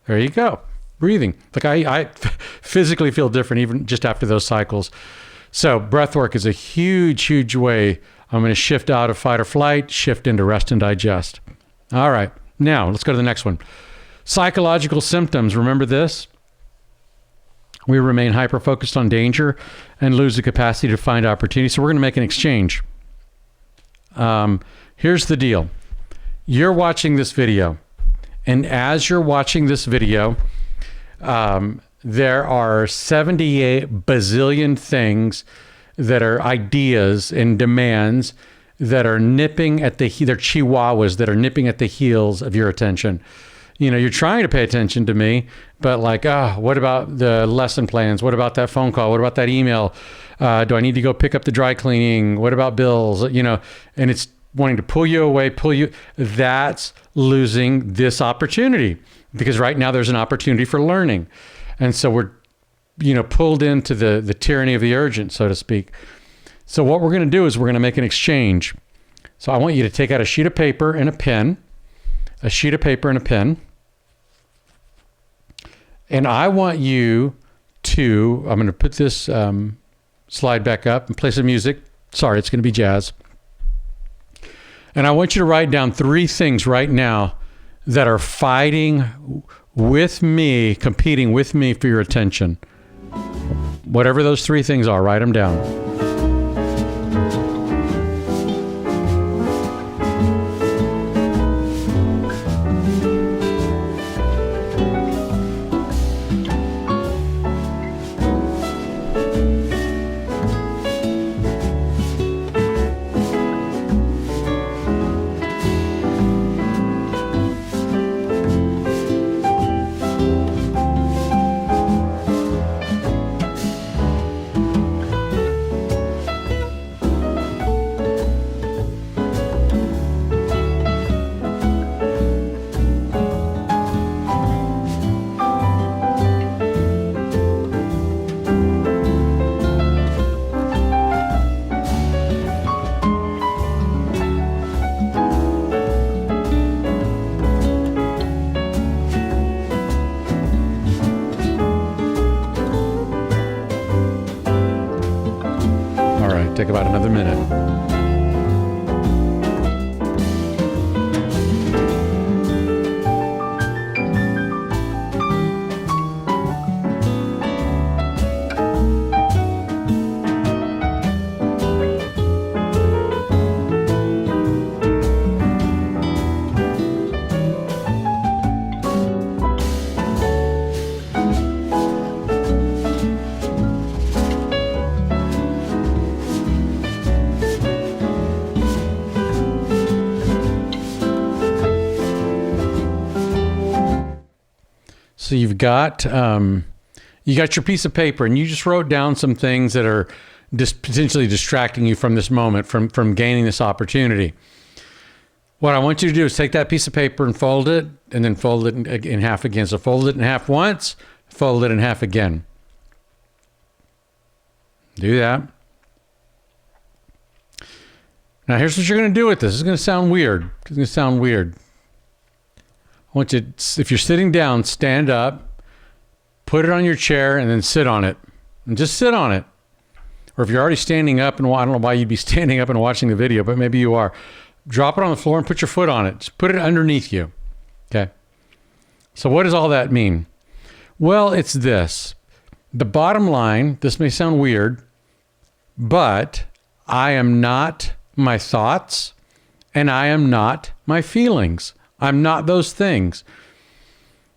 There you go. Breathing. Like I physically feel different even just after those cycles. So breath work is a huge, huge way. I'm going to shift out of fight or flight, shift into rest and digest. All right. Now let's go to the next one. Psychological symptoms. Remember this? We remain hyper-focused on danger and lose the capacity to find opportunity. So we're going to make an exchange. Here's the deal. You're watching this video. And as you're watching this video, there are 78 bazillion things that are ideas and demands that are nipping at they're chihuahuas that are nipping at the heels of your attention. You know, you're trying to pay attention to me, but like, what about the lesson plans? What about that phone call? What about that email? Do I need to go pick up the dry cleaning? What about bills? You know, and it's wanting to pull you away, that's losing this opportunity, because right now there's an opportunity for learning. And so we're, pulled into the tyranny of the urgent, so to speak. So what we're going to do is we're going to make an exchange. So I want you to take out a sheet of paper and a pen, and I want you to, I'm going to put this slide back up and play some music. Sorry, it's going to be jazz. And I want you to write down 3 things right now that are fighting with me, competing with me for your attention. Whatever those 3 things are, write them down. Take about another minute. So you've got your piece of paper, and you just wrote down some things that are potentially distracting you from this moment, from gaining this opportunity. What I want you to do is take that piece of paper and fold it, and then fold it in half again. So fold it in half once, fold it in half again. Do that. Now here's what you're going to do with this. It's going to sound weird. I want you, if you're sitting down, stand up, put it on your chair, and then sit on it. and just sit on it. Or if you're already standing up, and I don't know why you'd be standing up and watching the video, but maybe you are. Drop it on the floor and put your foot on it. Just put it underneath you. Okay. So what does all that mean? Well, it's this. The bottom line, this may sound weird, but I am not my thoughts and I am not my feelings. I'm not those things.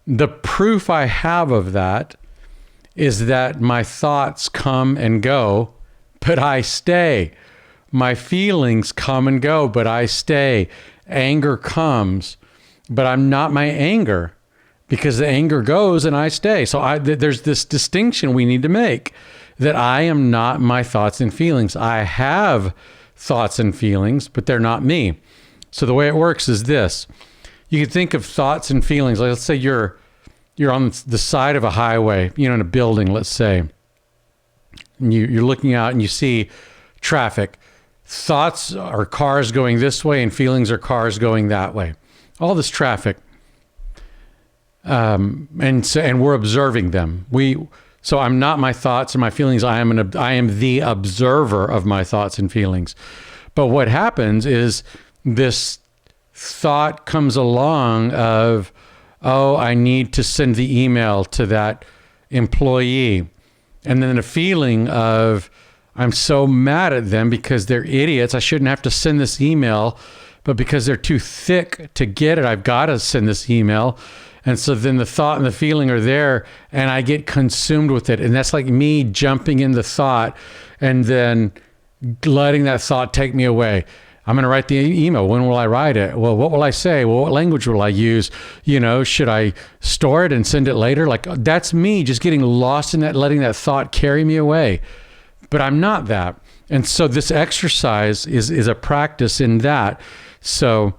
The proof I have of that is that my thoughts come and go, but I stay. My feelings come and go, but I stay. Anger comes, but I'm not my anger, because the anger goes and I stay. So there's this distinction we need to make, that I am not my thoughts and feelings. I have thoughts and feelings, but they're not me. So the way it works is this. You can think of thoughts and feelings. Like, let's say you're on the side of a highway, in a building, let's say. And you're looking out and you see traffic. Thoughts are cars going this way and feelings are cars going that way. All this traffic. And we're observing them. So I'm not my thoughts and my feelings. I am the observer of my thoughts and feelings. But what happens is this thought comes along of, oh, I need to send the email to that employee. And then a feeling of, I'm so mad at them because they're idiots. I shouldn't have to send this email, but because they're too thick to get it, I've got to send this email. And so then the thought and the feeling are there and I get consumed with it. And that's like me jumping in the thought and then letting that thought take me away. I'm going to write the email. When will I write it? Well, what will I say? Well, what language will I use? Should I store it and send it later? Like, that's me just getting lost in that, letting that thought carry me away. But I'm not that. And so this exercise is a practice in that. So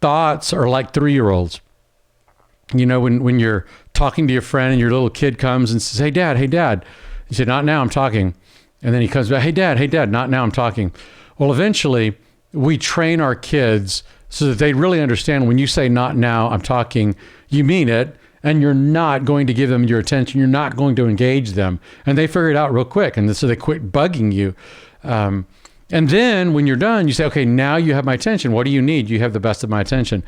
thoughts are like 3-year-olds. When you're talking to your friend and your little kid comes and says, hey, Dad. You say, not now, I'm talking. And then he comes back, hey, Dad, not now, I'm talking. Well, eventually we train our kids so that they really understand when you say not now, I'm talking, you mean it, and you're not going to give them your attention. You're not going to engage them. And they figure it out real quick. And so they quit bugging you. And then when you're done, you say, okay, now you have my attention. What do you need? You have the best of my attention.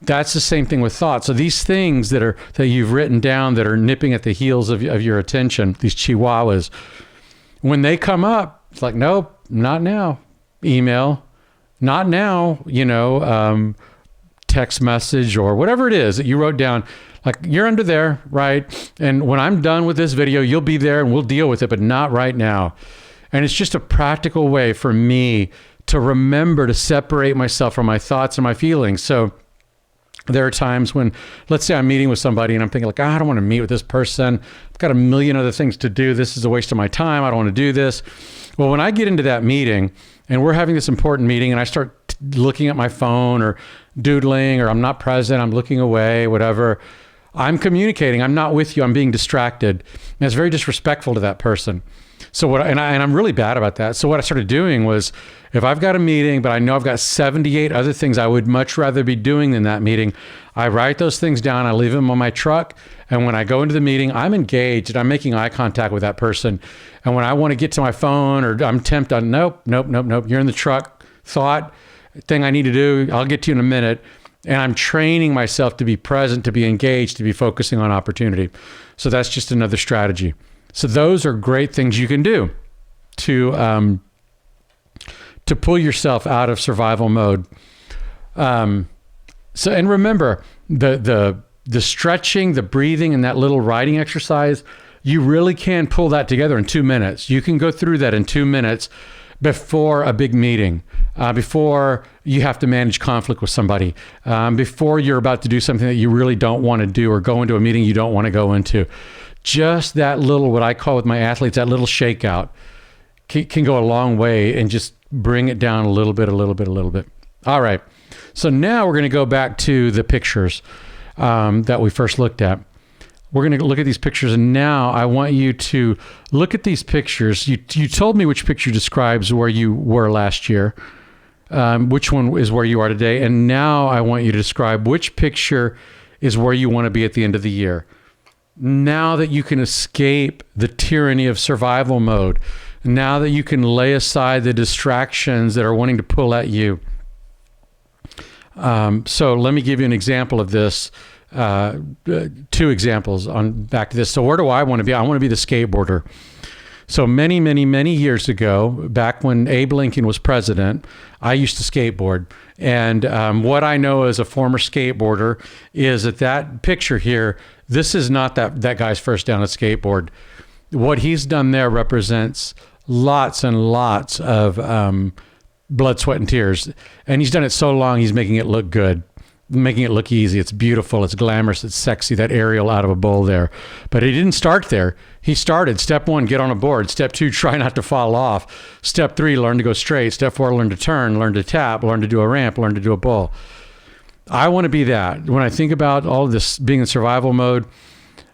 That's the same thing with thoughts. So these things that you've written down that are nipping at the heels of your attention, these chihuahuas, when they come up, it's like, nope, not now. Email, not now, text message or whatever it is that you wrote down. Like, you're under there, right? And when I'm done with this video, you'll be there and we'll deal with it, but not right now. And it's just a practical way for me to remember to separate myself from my thoughts and my feelings. So there are times when, let's say I'm meeting with somebody and I'm thinking like, I don't want to meet with this person. I've got a million other things to do. This is a waste of my time. I don't want to do this. Well, when I get into that meeting and we're having this important meeting and I start looking at my phone or doodling, or I'm not present, I'm looking away, whatever, I'm communicating. I'm not with you. I'm being distracted. And it's very disrespectful to that person. So I'm really bad about that. So what I started doing was, if I've got a meeting, but I know I've got 78 other things I would much rather be doing than that meeting, I write those things down, I leave them on my truck. And when I go into the meeting, I'm engaged and I'm making eye contact with that person. And when I want to get to my phone or I'm tempted, nope. You're in the truck. Thought, thing I need to do, I'll get to you in a minute. And I'm training myself to be present, to be engaged, to be focusing on opportunity. So that's just another strategy. So those are great things you can do to pull yourself out of survival mode. And remember, the stretching, the breathing, and that little writing exercise, you really can pull that together in 2 minutes. You can go through that in 2 minutes before a big meeting, before you have to manage conflict with somebody, before you're about to do something that you really don't want to do or go into a meeting you don't want to go into. Just that little, what I call with my athletes, that little shakeout can go a long way and just bring it down a little bit. All right. So now we're going to go back to the pictures that we first looked at. We're going to look at these pictures, and now I want you to look at these pictures. You told me which picture describes where you were last year, which one is where you are today, and now I want you to describe which picture is where you want to be at the end of the year. now that you can escape the tyranny of survival mode, now that you can lay aside the distractions that are wanting to pull at you. So let me give you an example of this. Two examples on back to this. So where do I want to be? I want to be the skateboarder. So many, many, many years ago, back when Abe Lincoln was president, I used to skateboard. And what I know as a former skateboarder is that picture here, this is not that guy's first down a skateboard. What he's done there represents lots and lots of blood, sweat, and tears. And he's done it so long, he's making it look good, making it look easy. It's beautiful. It's glamorous. It's sexy, that aerial out of a bowl there. But he didn't start there. He started, step 1, get on a board. Step 2, try not to fall off. Step 3, learn to go straight. Step 4, learn to turn, learn to tap, learn to do a ramp, learn to do a bowl. I want to be that. When I think about all of this being in survival mode,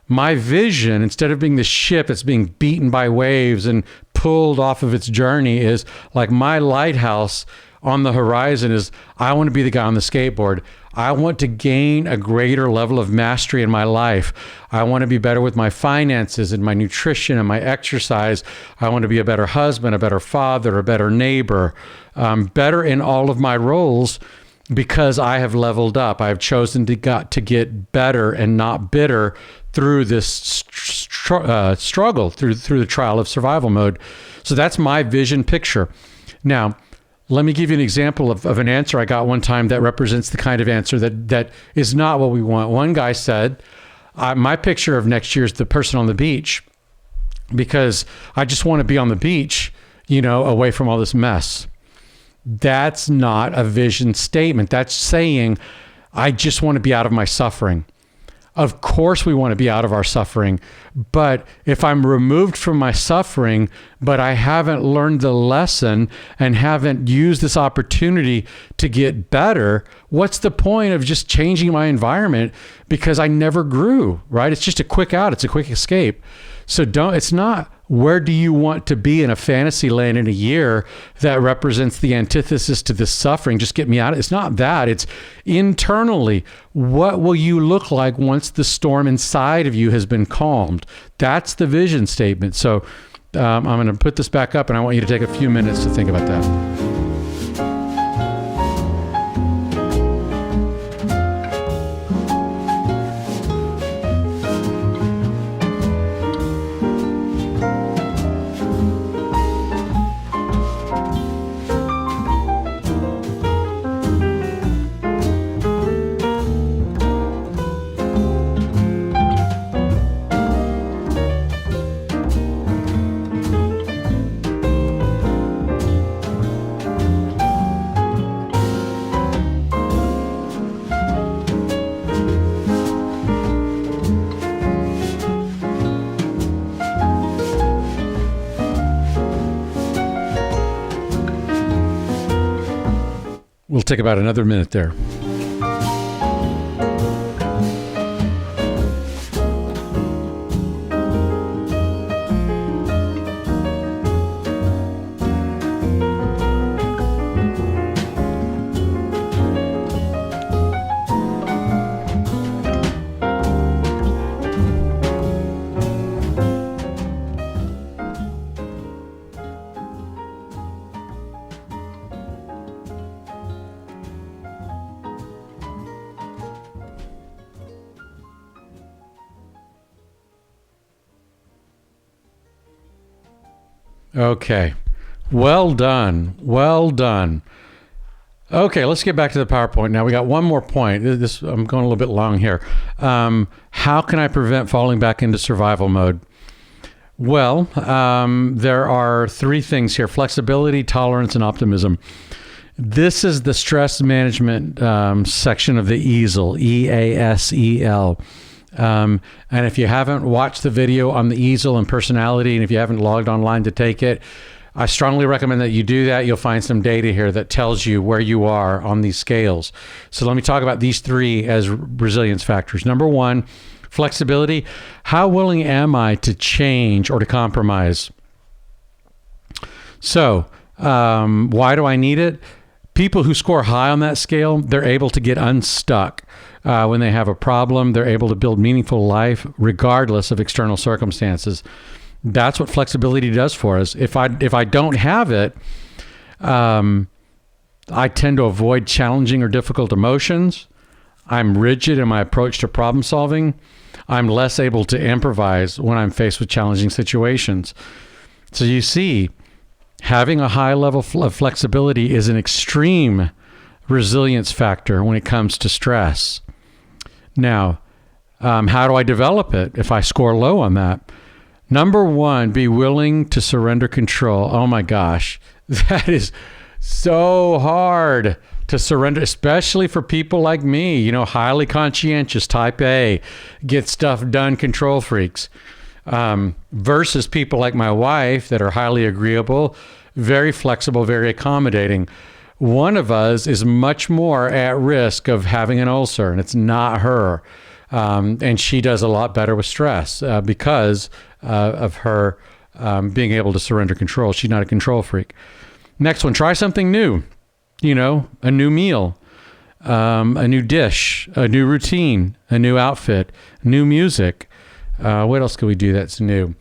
my vision, instead of being the ship that's being beaten by waves and pulled off of its journey, is like my lighthouse on the horizon is I want to be the guy on the skateboard. I want to gain a greater level of mastery in my life. I want to be better with my finances and my nutrition and my exercise. I want to be a better husband, a better father, a better neighbor, better in all of my roles, because I have leveled up. I've chosen to get better and not bitter through this struggle, through the trial of survival mode. So that's my vision picture. Now, let me give you an example of an answer I got one time that represents the kind of answer that is not what we want. One guy said, my picture of next year is the person on the beach, because I just want to be on the beach, away from all this mess. That's not a vision statement. That's saying, I just want to be out of my suffering. Of course, we want to be out of our suffering. But if I'm removed from my suffering, but I haven't learned the lesson and haven't used this opportunity to get better, what's the point of just changing my environment? Because I never grew, right? It's just a quick out. It's a quick escape. So it's not where do you want to be in a fantasy land in a year that represents the antithesis to this suffering. Just get me out. It's not that. It's internally. What will you look like once the storm inside of you has been calmed? That's the vision statement. So I'm going to put this back up, and I want you to take a few minutes to think about that. We'll take about another minute there. Okay. Well done. Well done. Okay, let's get back to the PowerPoint. Now we got one more point. I'm going a little bit long here. How can I prevent falling back into survival mode? Well, there are 3 things here: flexibility, tolerance, and optimism. This is the stress management section of the EASEL, EASEL. And if you haven't watched the video on the EASEL and personality, and if you haven't logged online to take it, I strongly recommend that you do that. You'll find some data here that tells you where you are on these scales. So let me talk about these 3 as resilience factors. Number 1, flexibility. How willing am I to change or to compromise? So why do I need it? People who score high on that scale, they're able to get unstuck. When they have a problem, they're able to build meaningful life regardless of external circumstances. That's what flexibility does for us. If I don't have it, I tend to avoid challenging or difficult emotions. I'm rigid in my approach to problem solving. I'm less able to improvise when I'm faced with challenging situations. So you see, having a high level of flexibility is an extreme resilience factor when it comes to stress. Now, how do I develop it if I score low on that? Number one, be willing to surrender control. Oh my gosh, that is so hard to surrender, especially for people like me, highly conscientious, type A, get stuff done, control freaks, versus people like my wife that are highly agreeable, very flexible, very accommodating. One of us is much more at risk of having an ulcer, and it's not her. And she does a lot better with stress because of her being able to surrender control. She's not a control freak. Next one, try something new, a new meal, a new dish, a new routine, a new outfit, new music. What else can we do that's new?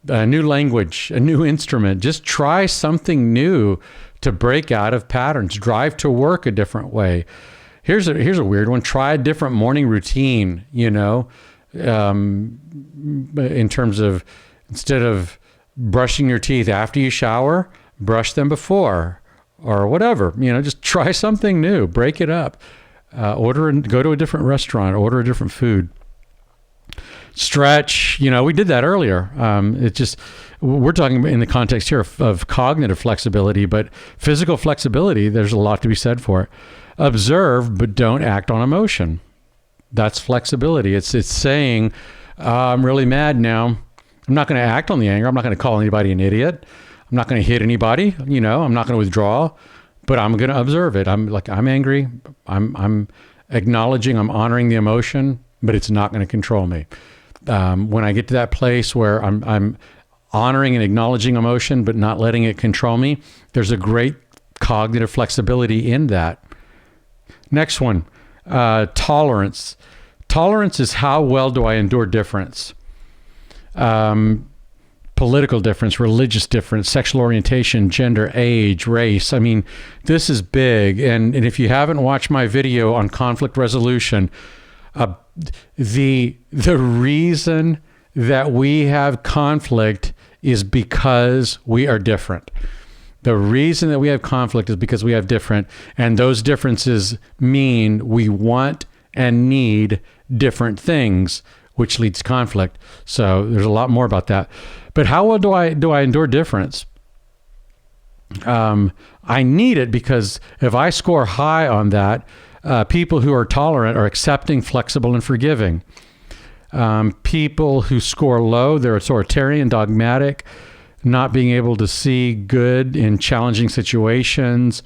A new language, a new instrument. Just try something new to break out of patterns. Drive to work a different way. Here's a weird one. Try a different morning routine, in terms of, instead of brushing your teeth after you shower, brush them before, or whatever. Just try something new. Break it up. Order and go to a different restaurant. Order a different food. Stretch. We did that earlier. We're talking in the context here of cognitive flexibility, but physical flexibility, there's a lot to be said for it. Observe, but don't act on emotion. That's flexibility. It's saying, I'm really mad now. I'm not going to act on the anger. I'm not going to call anybody an idiot. I'm not going to hit anybody. I'm not going to withdraw, but I'm going to observe it. I'm angry. I'm acknowledging, I'm honoring the emotion, but it's not going to control me. When I get to that place where I'm honoring and acknowledging emotion, but not letting it control me, there's a great cognitive flexibility in that. Next one, tolerance. Tolerance is how well do I endure difference? Political difference, religious difference, sexual orientation, gender, age, race. This is big. And if you haven't watched my video on conflict resolution, the reason that we have conflict is because we are different. The reason that we have conflict is because we have different, and those differences mean we want and need different things, which leads to conflict. So there's a lot more about that. But how well do I endure difference? I need it because if I score high on that, people who are tolerant are accepting, flexible, and forgiving. People who score low, they're authoritarian, dogmatic, not being able to see good in challenging situations.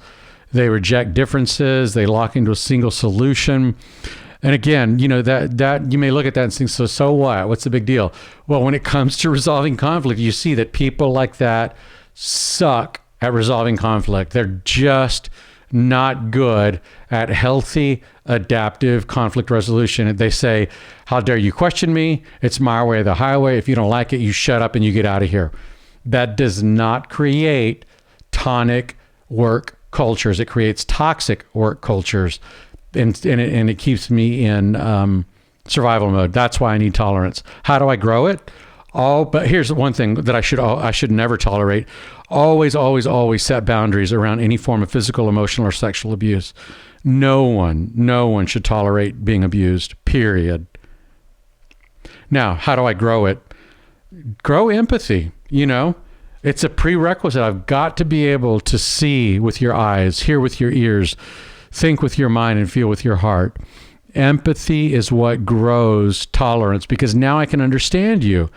They reject differences. They lock into a single solution. And again, that you may look at that and think, so what? What's the big deal? Well, when it comes to resolving conflict, you see that people like that suck at resolving conflict. They're just not good at healthy, adaptive conflict resolution. They say, how dare you question me? It's my way or the highway. If you don't like it, you shut up and you get out of here. That does not create tonic work cultures. It creates toxic work cultures. And it keeps me in survival mode. That's why I need tolerance. How do I grow it? But here's one thing that I should never tolerate. Always, always, always set boundaries around any form of physical, emotional, or sexual abuse. No one should tolerate being abused, period. Now, how do I grow it? Grow empathy, It's a prerequisite. I've got to be able to see with your eyes, hear with your ears, think with your mind, and feel with your heart. Empathy is what grows tolerance, because now I can understand you.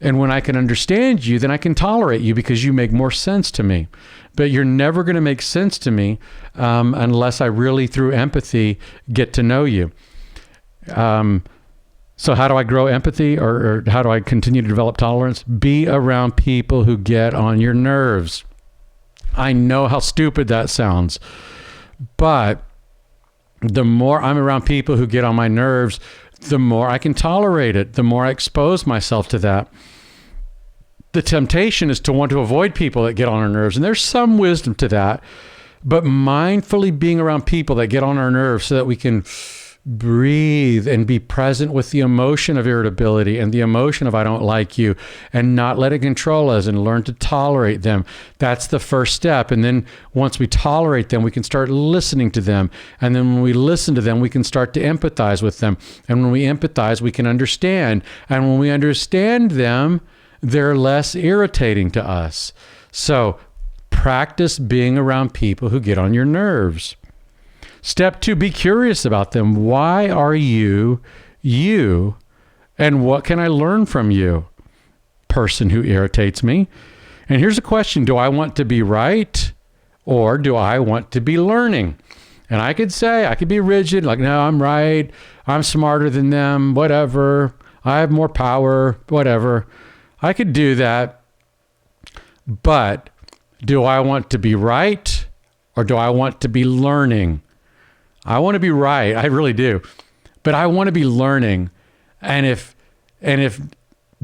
And when I can understand you, then I can tolerate you because you make more sense to me. But you're never going to make sense to me unless I really, through empathy, get to know you. So how do I grow empathy, or how do I continue to develop tolerance? Be around people who get on your nerves. I know how stupid that sounds, but The more I'm around people who get on my nerves, the more I can tolerate it, the more I expose myself to that. The temptation is to want to avoid people that get on our nerves. And there's some wisdom to that, but mindfully being around people that get on our nerves so that we can breathe and be present with the emotion of irritability and the emotion of I don't like you, and not let it control us, and learn to tolerate them. That's the first step. And then once we tolerate them, we can start listening to them. And then when we listen to them, we can start to empathize with them. And when we empathize, we can understand. And when we understand them, they're less irritating to us. So practice being around people who get on your nerves. Step 2, be curious about them. Why are you you? And what can I learn from you? Person who irritates me. And here's a question. Do I want to be right, or do I want to be learning? And I could be rigid, like, no, I'm right. I'm smarter than them, whatever. I have more power, whatever. I could do that. But do I want to be right, or do I want to be learning? I want to be right. I really do. But I want to be learning. And if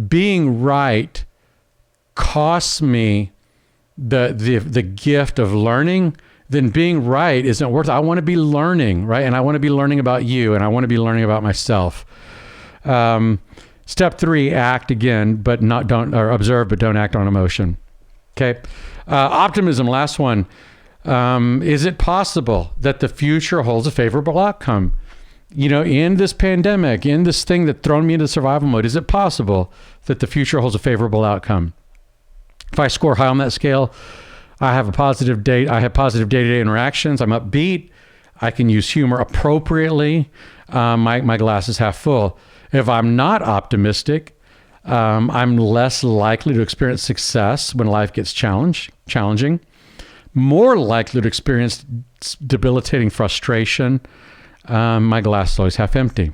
being right costs me the gift of learning, then being right isn't worth it. I want to be learning, right? And I want to be learning about you, and I want to be learning about myself. Step 3, act again, but observe, but don't act on emotion. Okay. Optimism, last one. Is it possible that the future holds a favorable outcome? In this pandemic, in this thing that's thrown me into survival mode, is it possible that the future holds a favorable outcome? If I score high on that scale, I have positive day-to-day interactions. I'm upbeat. I can use humor appropriately. My glass is half full. If I'm not optimistic, I'm less likely to experience success when life gets challenging. More likely to experience debilitating frustration. My glass is always half empty.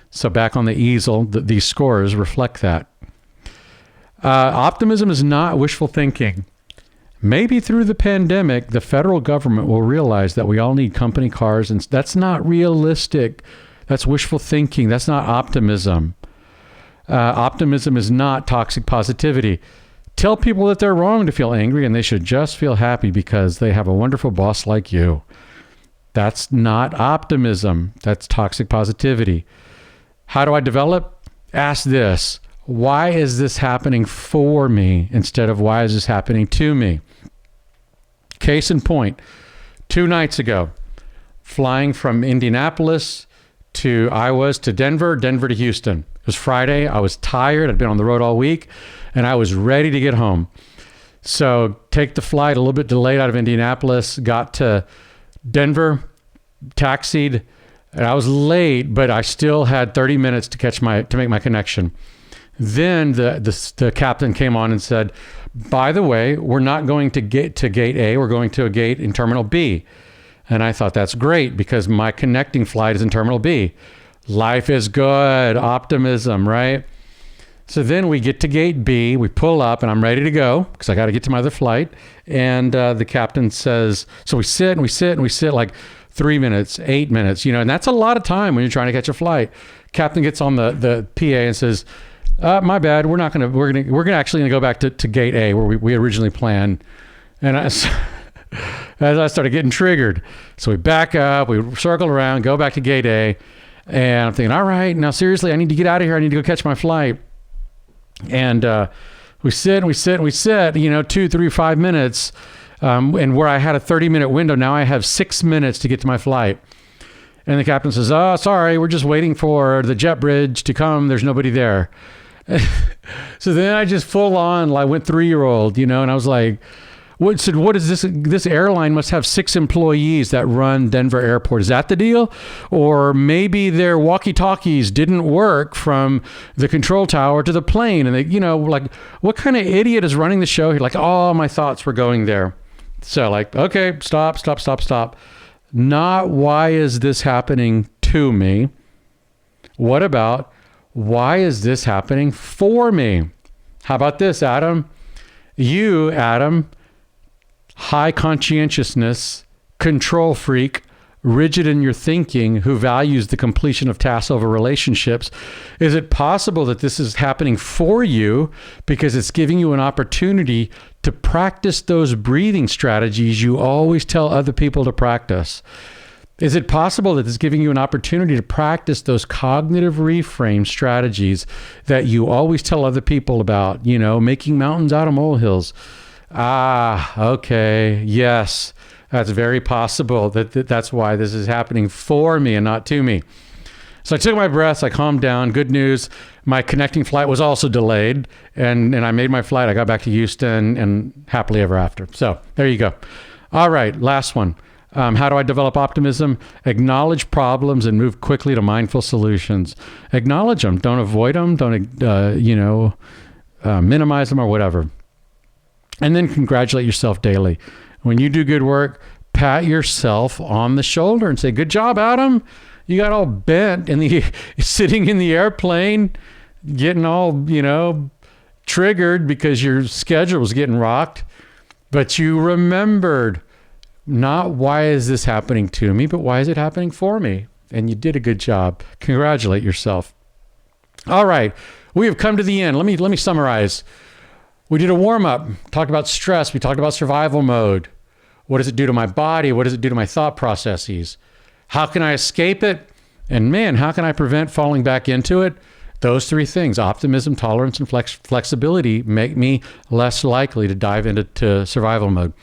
So back on the easel, these scores reflect that. Optimism is not wishful thinking. Maybe through the pandemic, the federal government will realize that we all need company cars, and that's not realistic. That's wishful thinking. That's not optimism. Optimism is not toxic positivity. Tell people that they're wrong to feel angry, and they should just feel happy because they have a wonderful boss like you. That's not optimism. That's toxic positivity. How do I develop? Ask this. Why is this happening for me instead of why is this happening to me? Case in point, 2 nights ago, flying from Indianapolis to Denver to Houston. It was Friday. I was tired. I'd been on the road all week, and I was ready to get home. So take the flight, a little bit delayed out of Indianapolis, got to Denver, taxied, and I was late, but I still had 30 minutes to make my connection. Then the captain came on and said, by the way, we're not going to gate A, we're going to a gate in Terminal B. And I thought, that's great, because my connecting flight is in Terminal B. Life is good, optimism, right? So then we get to gate B, we pull up, and I'm ready to go because I got to get to my other flight. And the captain says, so we sit like 3 minutes, 8 minutes, and that's a lot of time when you're trying to catch a flight. Captain gets on the PA and says, my bad, we're actually gonna go back to gate A where we originally planned. And as I started getting triggered, so we back up, we circle around, go back to gate A. And I'm thinking, all right, now seriously, I need to get out of here. I need to go catch my flight. And we sit, 2, 3, 5 minutes. And where I had a 30-minute window, now I have 6 minutes to get to my flight. And the captain says, sorry, we're just waiting for the jet bridge to come. There's nobody there. So then I just full on, like, went 3-year-old, and I was like, what is this? This airline must have 6 employees that run Denver Airport. Is that the deal? Or maybe their walkie-talkies didn't work from the control tower to the plane. And they, like, what kind of idiot is running the show here? Like, all my thoughts were going there. So like, okay, stop. Not why is this happening to me? What about why is this happening for me? How about this, Adam? You, Adam, high conscientiousness, control freak, rigid in your thinking, who values the completion of tasks over relationships? Is it possible that this is happening for you because it's giving you an opportunity to practice those breathing strategies you always tell other people to practice? Is it possible that it's giving you an opportunity to practice those cognitive reframe strategies that you always tell other people about, making mountains out of molehills? Okay, yes. That's very possible that's why this is happening for me and not to me. So I took my breaths, I calmed down. Good news, my connecting flight was also delayed, and I made my flight. I got back to Houston and happily ever after. So there you go. All right, last one. How do I develop optimism? Acknowledge problems and move quickly to mindful solutions. Acknowledge them. Don't avoid them. Don't, minimize them or whatever. And then congratulate yourself daily. When you do good work, pat yourself on the shoulder and say, good job, Adam. You got all bent sitting in the airplane, getting all, triggered because your schedule was getting rocked. But you remembered, not why is this happening to me, but why is it happening for me? And you did a good job. Congratulate yourself. All right. We have come to the end. Let me summarize. We did a warm-up, talked about stress. We talked about survival mode. What does it do to my body? What does it do to my thought processes? How can I escape it? And man, how can I prevent falling back into it? Those 3 things, optimism, tolerance, and flexibility, make me less likely to dive into survival mode.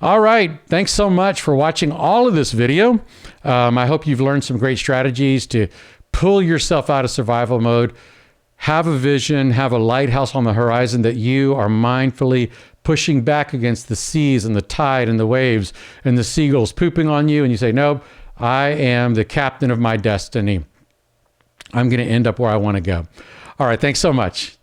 All right. Thanks so much for watching all of this video. I hope you've learned some great strategies to pull yourself out of survival mode. Have a vision, have a lighthouse on the horizon that you are mindfully pushing back against the seas and the tide and the waves and the seagulls pooping on you. And you say, no, I am the captain of my destiny. I'm going to end up where I want to go. All right. Thanks so much.